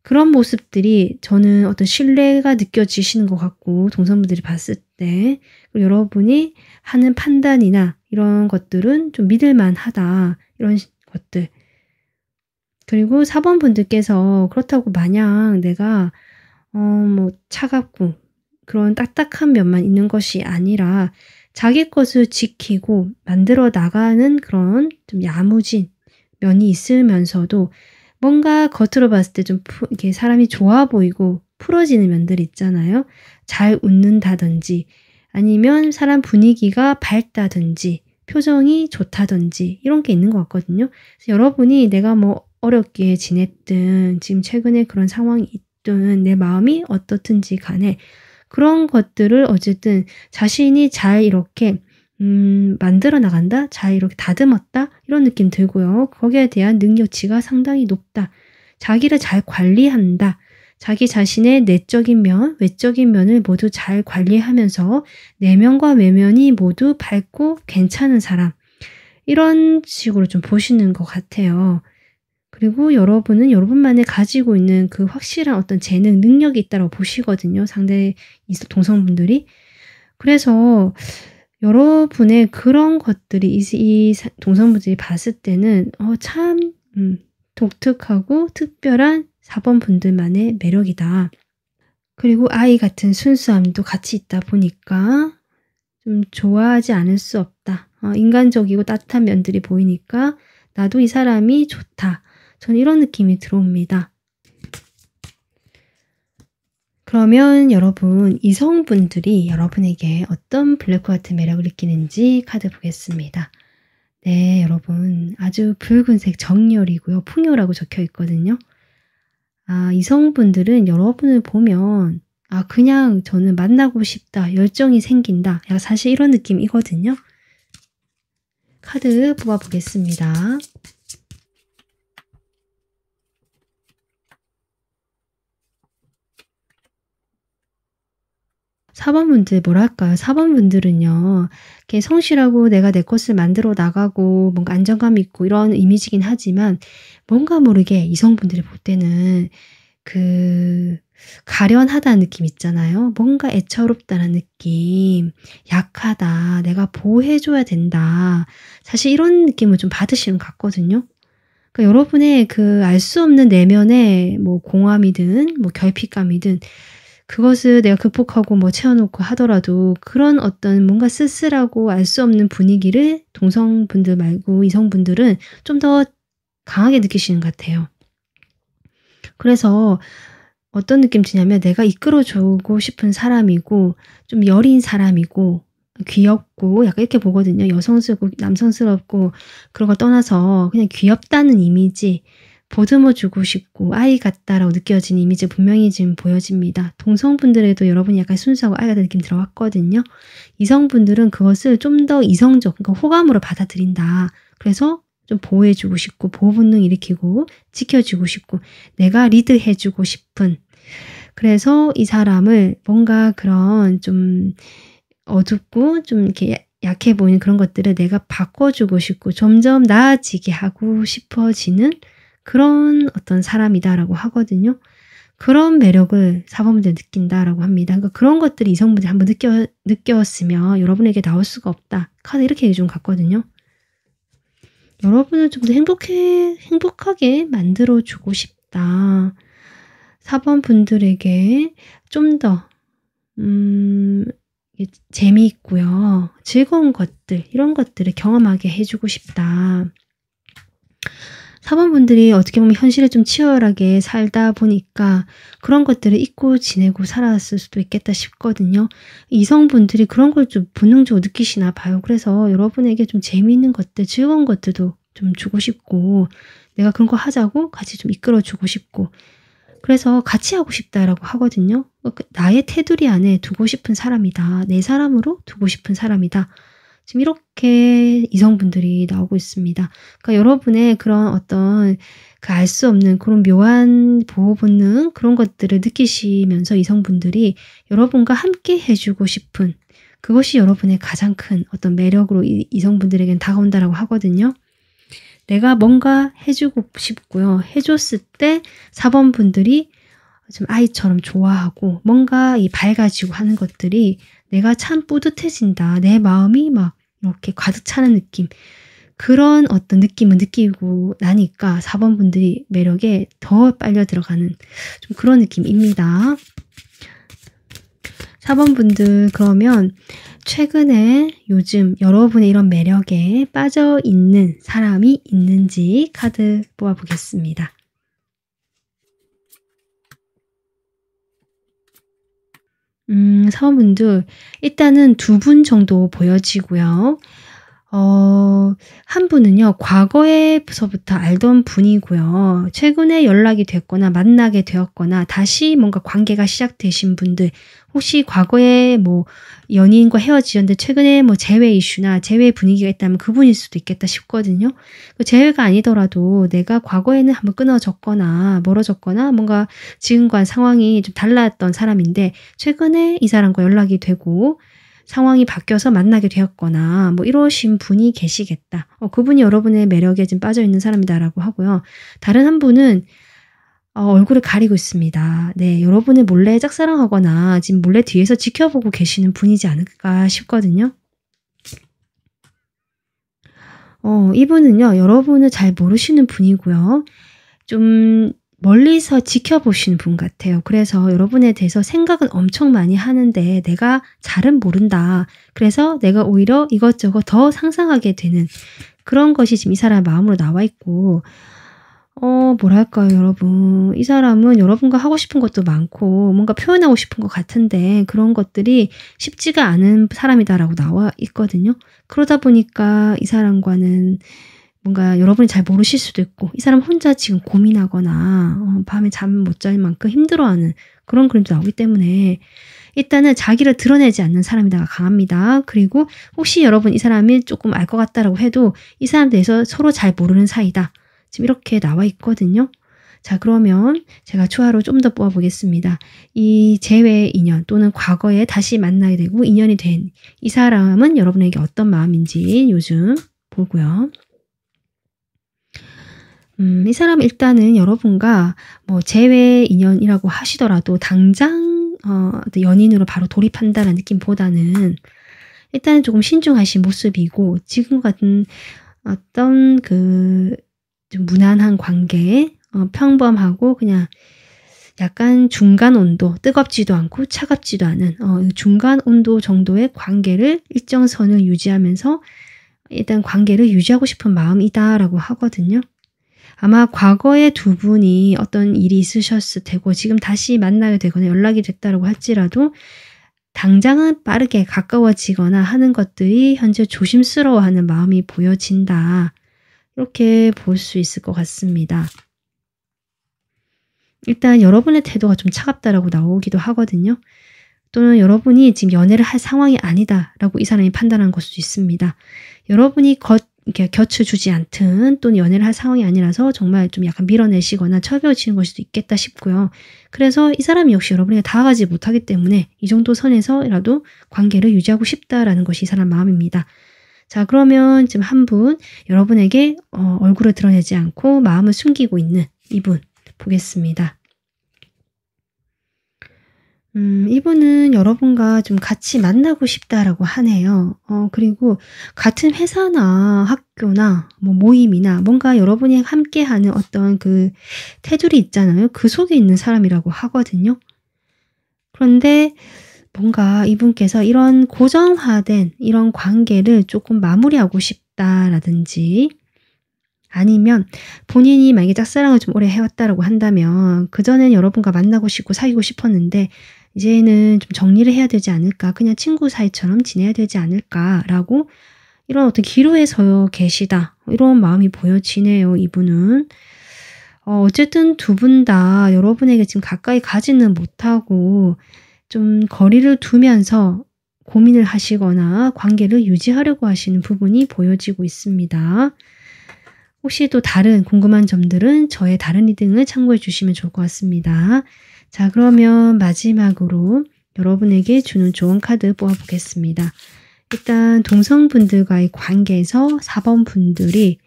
그런 모습들이 저는 어떤 신뢰가 느껴지시는 것 같고 동성분들이 봤을 때 그리고 여러분이 하는 판단이나 이런 것들은 좀 믿을 만하다 이런 것들 그리고 4번 분들께서 그렇다고 마냥 내가 뭐 차갑고 그런 딱딱한 면만 있는 것이 아니라 자기 것을 지키고 만들어 나가는 그런 좀 야무진 면이 있으면서도 뭔가 겉으로 봤을 때 좀 이렇게 사람이 좋아 보이고 풀어지는 면들이 있잖아요. 잘 웃는다든지 아니면 사람 분위기가 밝다든지 표정이 좋다든지 이런 게 있는 것 같거든요. 그래서 여러분이 내가 뭐 어렵게 지냈든 지금 최근에 그런 상황이 있든 내 마음이 어떻든지 간에 그런 것들을 어쨌든 자신이 잘 이렇게 만들어 나간다? 잘 이렇게 다듬었다? 이런 느낌 들고요. 거기에 대한 능력치가 상당히 높다. 자기를 잘 관리한다. 자기 자신의 내적인 면, 외적인 면을 모두 잘 관리하면서 내면과 외면이 모두 밝고 괜찮은 사람. 이런 식으로 좀 보시는 것 같아요. 그리고 여러분은 여러분만이 가지고 있는 그 확실한 어떤 재능, 능력이 있다고 보시거든요. 상대 동성분들이. 그래서 여러분의 그런 것들이 이 동성분들이 봤을 때는 참 독특하고 특별한 4번 분들만의 매력이다. 그리고 아이 같은 순수함도 같이 있다 보니까 좀 좋아하지 않을 수 없다. 인간적이고 따뜻한 면들이 보이니까 나도 이 사람이 좋다. 전 이런 느낌이 들어옵니다. 그러면 여러분 이성분들이 여러분에게 어떤 블랙홀 같은 매력을 느끼는지 카드 보겠습니다. 네, 여러분 아주 붉은색 정열이고요. 풍요라고 적혀 있거든요. 이성분들은 여러분을 보면 그냥 저는 만나고 싶다. 열정이 생긴다. 사실 이런 느낌이거든요. 카드 뽑아보겠습니다. 사범분들 뭐랄까요? 사범분들은요. 이렇게 성실하고 내가 내 것을 만들어 나가고 뭔가 안정감 있고 이런 이미지긴 하지만 뭔가 모르게 이성분들이 볼 때는 그 가련하다는 느낌 있잖아요. 뭔가 애처롭다는 느낌, 약하다, 내가 보호해 줘야 된다. 사실 이런 느낌을 좀 받으시는 것 같거든요. 그러니까 여러분의 그 알 수 없는 내면의 뭐 공허함이든 뭐 결핍감이든 그것을 내가 극복하고 뭐 채워놓고 하더라도 그런 어떤 뭔가 쓸쓸하고 알 수 없는 분위기를 동성분들 말고 이성분들은 좀 더 강하게 느끼시는 것 같아요. 그래서 어떤 느낌 드냐면 내가 이끌어 주고 싶은 사람이고 좀 여린 사람이고 귀엽고 약간 이렇게 보거든요. 여성스럽고 남성스럽고 그런 걸 떠나서 그냥 귀엽다는 이미지, 보듬어 주고 싶고 아이 같다라고 느껴지는 이미지 분명히 지금 보여집니다. 동성분들에도 여러분이 약간 순수하고 아이 같은 느낌 들어왔거든요. 이성분들은 그것을 좀 더 이성적, 그러니까 호감으로 받아들인다. 그래서 좀 보호해 주고 싶고 보호 본능 일으키고 지켜주고 싶고 내가 리드해 주고 싶은, 그래서 이 사람을 뭔가 그런 좀 어둡고 좀 이렇게 약해 보이는 그런 것들을 내가 바꿔주고 싶고 점점 나아지게 하고 싶어지는 그런 어떤 사람이다라고 하거든요. 그런 매력을 사범분들이 느낀다라고 합니다. 그러니까 그런 것들이 이성분들이 한번 느꼈으면 여러분에게 나올 수가 없다. 카드 이렇게 얘기 좀 같거든요. 여러분을 좀 더 행복하게 만들어주고 싶다. 사범분들에게 좀 더, 재미있고요. 즐거운 것들, 이런 것들을 경험하게 해주고 싶다. 사범분들이 어떻게 보면 현실에 좀 치열하게 살다 보니까 그런 것들을 잊고 지내고 살았을 수도 있겠다 싶거든요. 이성분들이 그런 걸 좀 본능적으로 느끼시나 봐요. 그래서 여러분에게 좀 재미있는 것들, 즐거운 것들도 좀 주고 싶고 내가 그런 거 하자고 같이 좀 이끌어주고 싶고 그래서 같이 하고 싶다라고 하거든요. 나의 테두리 안에 두고 싶은 사람이다. 내 사람으로 두고 싶은 사람이다. 지금 이렇게 이성분들이 나오고 있습니다. 그러니까 여러분의 그런 어떤 그 알 수 없는 그런 묘한 보호 본능 그런 것들을 느끼시면서 이성분들이 여러분과 함께 해주고 싶은 그것이 여러분의 가장 큰 어떤 매력으로 이성분들에게는 다가온다라고 하거든요. 내가 뭔가 해주고 싶고요. 해줬을 때 4번분들이 좀 아이처럼 좋아하고 뭔가 이 밝아지고 하는 것들이 내가 참 뿌듯해진다. 내 마음이 막 이렇게 가득 차는 느낌. 그런 어떤 느낌을 느끼고 나니까 4번분들이 매력에 더 빨려 들어가는 좀 그런 느낌입니다. 4번분들 그러면 최근에 요즘 여러분의 이런 매력에 빠져 있는 사람이 있는지 카드 뽑아보겠습니다. 사원분들 일단은 2분 정도 보여지고요. 한 분은요. 과거에서부터 알던 분이고요. 최근에 연락이 됐거나 만나게 되었거나 다시 뭔가 관계가 시작되신 분들 혹시 과거에 뭐 연인과 헤어지셨는데 최근에 뭐 재회 이슈나 재회 분위기가 있다면 그분일 수도 있겠다 싶거든요. 그 재회가 아니더라도 내가 과거에는 한번 끊어졌거나 멀어졌거나 뭔가 지금과 상황이 좀 달랐던 사람인데 최근에 이 사람과 연락이 되고 상황이 바뀌어서 만나게 되었거나 뭐 이러신 분이 계시겠다. 그분이 여러분의 매력에 지금 빠져있는 사람이다라고 하고요. 다른 한 분은 얼굴을 가리고 있습니다. 네, 여러분을 몰래 짝사랑하거나 지금 몰래 뒤에서 지켜보고 계시는 분이지 않을까 싶거든요. 이분은요. 여러분을 잘 모르시는 분이고요. 좀 멀리서 지켜보시는 분 같아요. 그래서 여러분에 대해서 생각은 엄청 많이 하는데 내가 잘은 모른다. 그래서 내가 오히려 이것저것 더 상상하게 되는 그런 것이 지금 이 사람의 마음으로 나와 있고 뭐랄까요 여러분. 이 사람은 여러분과 하고 싶은 것도 많고 뭔가 표현하고 싶은 것 같은데 그런 것들이 쉽지가 않은 사람이다라고 나와 있거든요. 그러다 보니까 이 사람과는 뭔가 여러분이 잘 모르실 수도 있고 이 사람 혼자 지금 고민하거나 밤에 잠 못 잘 만큼 힘들어하는 그런 그림도 나오기 때문에 일단은 자기를 드러내지 않는 사람이다가 강합니다. 그리고 혹시 여러분 이 사람이 조금 알 것 같다라고 해도 이 사람 대해서 서로 잘 모르는 사이다. 지금 이렇게 나와 있거든요. 자, 그러면 제가 추가로 좀 더 뽑아보겠습니다. 이 재회 인연 또는 과거에 다시 만나게 되고 인연이 된 이 사람은 여러분에게 어떤 마음인지 요즘 보고요. 이 사람은 일단은 여러분과 뭐 재회 인연이라고 하시더라도 당장 어떤 연인으로 바로 돌입한다는 느낌보다는 일단은 조금 신중하신 모습이고 지금 같은 어떤 그 좀 무난한 관계, 평범하고 그냥 약간 중간 온도, 뜨겁지도 않고 차갑지도 않은 중간 온도 정도의 관계를 일정 선을 유지하면서 일단 관계를 유지하고 싶은 마음이다라고 하거든요. 아마 과거에 두 분이 어떤 일이 있으셨을 테고 지금 다시 만나게 되거나 연락이 됐다라고 할지라도 당장은 빠르게 가까워지거나 하는 것들이 현재 조심스러워하는 마음이 보여진다. 이렇게 볼 수 있을 것 같습니다. 일단 여러분의 태도가 좀 차갑다라고 나오기도 하거든요. 또는 여러분이 지금 연애를 할 상황이 아니다라고 이 사람이 판단한 걸 수도 있습니다. 여러분이 이렇게 곁을 주지 않든 또는 연애를 할 상황이 아니라서 정말 좀 약간 밀어내시거나 철벽치는 걸 수도 있겠다 싶고요. 그래서 이 사람이 역시 여러분에게 다가가지 못하기 때문에 이 정도 선에서라도 관계를 유지하고 싶다라는 것이 이 사람 마음입니다. 자, 그러면 지금 한 분 여러분에게 얼굴을 드러내지 않고 마음을 숨기고 있는 이분 보겠습니다. 이분은 여러분과 좀 같이 만나고 싶다라고 하네요. 그리고 같은 회사나 학교나 뭐 모임이나 뭔가 여러분이 함께하는 어떤 그 테두리 있잖아요. 그 속에 있는 사람이라고 하거든요. 그런데 뭔가 이분께서 이런 고정화된 이런 관계를 조금 마무리하고 싶다라든지 아니면 본인이 만약에 짝사랑을 좀 오래 해왔다라고 한다면 그전엔 여러분과 만나고 싶고 사귀고 싶었는데 이제는 좀 정리를 해야 되지 않을까, 그냥 친구 사이처럼 지내야 되지 않을까라고 이런 어떤 기로에 서 계시다. 이런 마음이 보여지네요, 이분은. 어쨌든 두 분 다 여러분에게 지금 가까이 가지는 못하고 좀 거리를 두면서 고민을 하시거나 관계를 유지하려고 하시는 부분이 보여지고 있습니다. 혹시 또 다른 궁금한 점들은 저의 다른 리딩을 참고해 주시면 좋을 것 같습니다. 자, 그러면 마지막으로 여러분에게 주는 조언 카드 뽑아보겠습니다. 일단 동성분들과의 관계에서 4번 분들이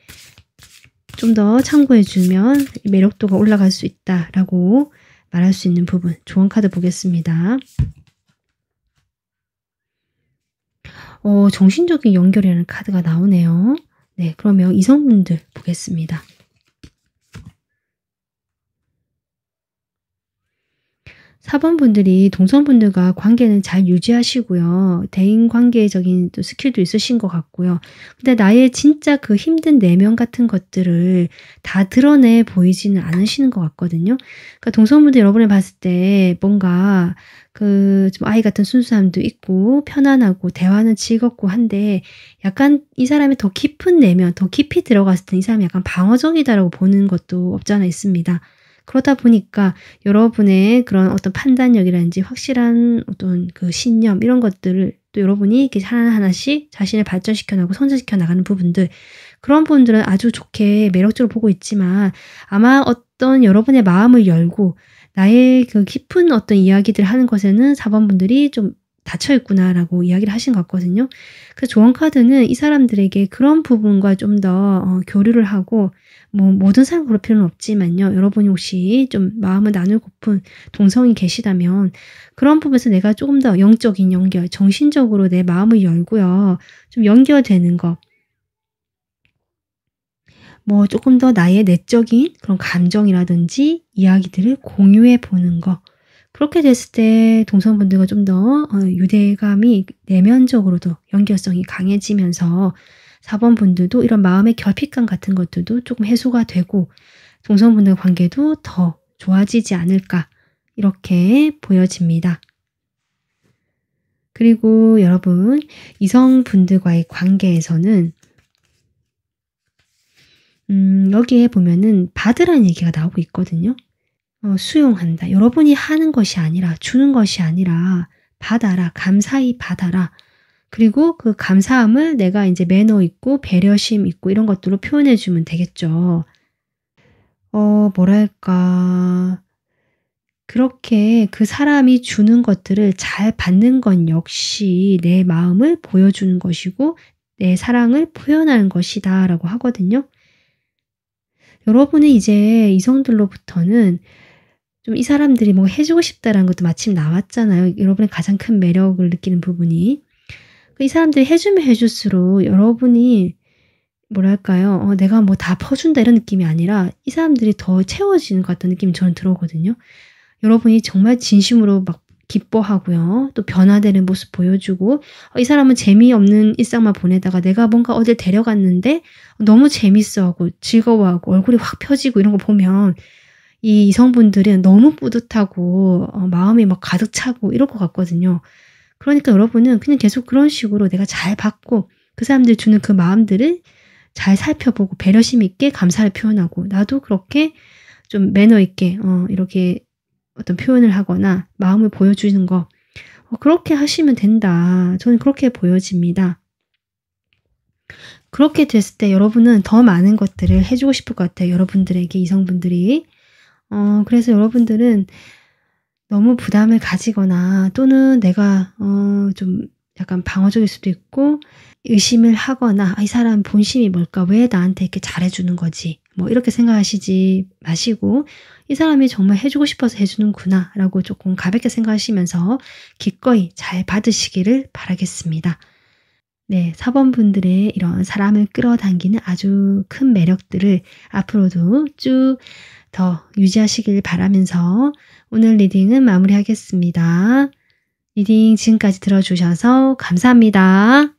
좀 더 참고해 주면 매력도가 올라갈 수 있다라고 말할 수 있는 부분, 조언 카드 보겠습니다. 정신적인 연결이라는 카드가 나오네요. 네, 그러면 이성분들 보겠습니다. 사번분들이 동성분들과 관계는 잘 유지하시고요. 대인관계적인 또 스킬도 있으신 것 같고요. 근데 나의 진짜 그 힘든 내면 같은 것들을 다 드러내 보이지는 않으시는 것 같거든요. 그러니까 동성분들 여러분을 봤을 때 뭔가 그 좀 아이 같은 순수함도 있고 편안하고 대화는 즐겁고 한데 약간 이 사람이 더 깊은 내면, 더 깊이 들어갔을 때 이 사람이 약간 방어적이다라고 보는 것도 없지 않아 있습니다. 그러다 보니까 여러분의 그런 어떤 판단력이라든지 확실한 어떤 그 신념 이런 것들을 또 여러분이 이렇게 하나하나씩 자신을 발전시켜 나가고 성장시켜 나가는 부분들, 그런 부분들은 아주 좋게 매력적으로 보고 있지만 아마 어떤 여러분의 마음을 열고 나의 그 깊은 어떤 이야기들을 하는 것에는 4번 분들이 좀 닫혀 있구나라고 이야기를 하신 것 같거든요. 그래서 조언 카드는 이 사람들에게 그런 부분과 좀 더 교류를 하고 뭐 모든 사람 그럴 필요는 없지만요. 여러분이 혹시 좀 마음을 나누고픈 동성이 계시다면 그런 부분에서 내가 조금 더 영적인 연결, 정신적으로 내 마음을 열고요. 좀 연결되는 거. 뭐 조금 더 나의 내적인 그런 감정이라든지 이야기들을 공유해 보는 거. 그렇게 됐을 때 동성분들과 좀 더 유대감이 내면적으로도 연결성이 강해지면서 4번 분들도 이런 마음의 결핍감 같은 것들도 조금 해소가 되고 동성분들 관계도 더 좋아지지 않을까 이렇게 보여집니다. 그리고 여러분 이성분들과의 관계에서는 여기에 보면은 받으라는 얘기가 나오고 있거든요. 수용한다. 여러분이 하는 것이 아니라 주는 것이 아니라 받아라. 감사히 받아라. 그리고 그 감사함을 내가 이제 매너 있고 배려심 있고 이런 것들로 표현해 주면 되겠죠. 뭐랄까. 그렇게 그 사람이 주는 것들을 잘 받는 건 역시 내 마음을 보여주는 것이고 내 사랑을 표현하는 것이다라고 하거든요. 여러분은 이제 이성들로부터는 좀 이 사람들이 뭐 해 주고 싶다라는 것도 마침 나왔잖아요. 여러분의 가장 큰 매력을 느끼는 부분이. 이 사람들이 해 주면 해 줄수록 여러분이 뭐랄까요? '내가 뭐 다 퍼준다.' 이런 느낌이 아니라 이 사람들이 더 채워지는 것 같다는 느낌이 저는 들어오거든요. 여러분이 정말 진심으로 막 기뻐하고요. 또 변화되는 모습 보여주고 이 사람은 재미없는 일상만 보내다가 내가 뭔가 어딜 데려갔는데 너무 재밌어하고 즐거워하고 얼굴이 확 펴지고 이런 거 보면 이 이성분들은 너무 뿌듯하고 마음이 막 가득 차고 이럴 것 같거든요. 그러니까 여러분은 그냥 계속 그런 식으로 내가 잘 받고 그 사람들이 주는 그 마음들을 잘 살펴보고 배려심 있게 감사를 표현하고 나도 그렇게 좀 매너 있게 이렇게 어떤 표현을 하거나 마음을 보여주는 거 그렇게 하시면 된다. 저는 그렇게 보여집니다. 그렇게 됐을 때 여러분은 더 많은 것들을 해 주고 싶을 것 같아요, 여러분들에게 이성분들이. 그래서 여러분들은 너무 부담을 가지거나 또는 내가 좀 약간 방어적일 수도 있고 의심을 하거나 '이 사람 본심이 뭘까? 왜 나한테 이렇게 잘해 주는 거지?' 뭐 이렇게 생각하시지 마시고 '이 사람이 정말 해 주고 싶어서 해 주는구나.'라고 조금 가볍게 생각하시면서 기꺼이 잘 받으시기를 바라겠습니다. 네. 4 번분들의 이런 사람을 끌어당기는 아주 큰 매력들을 앞으로도 쭉 더 유지하시길 바라면서 오늘 리딩은 마무리하겠습니다. 리딩 지금까지 들어 주셔서 감사합니다.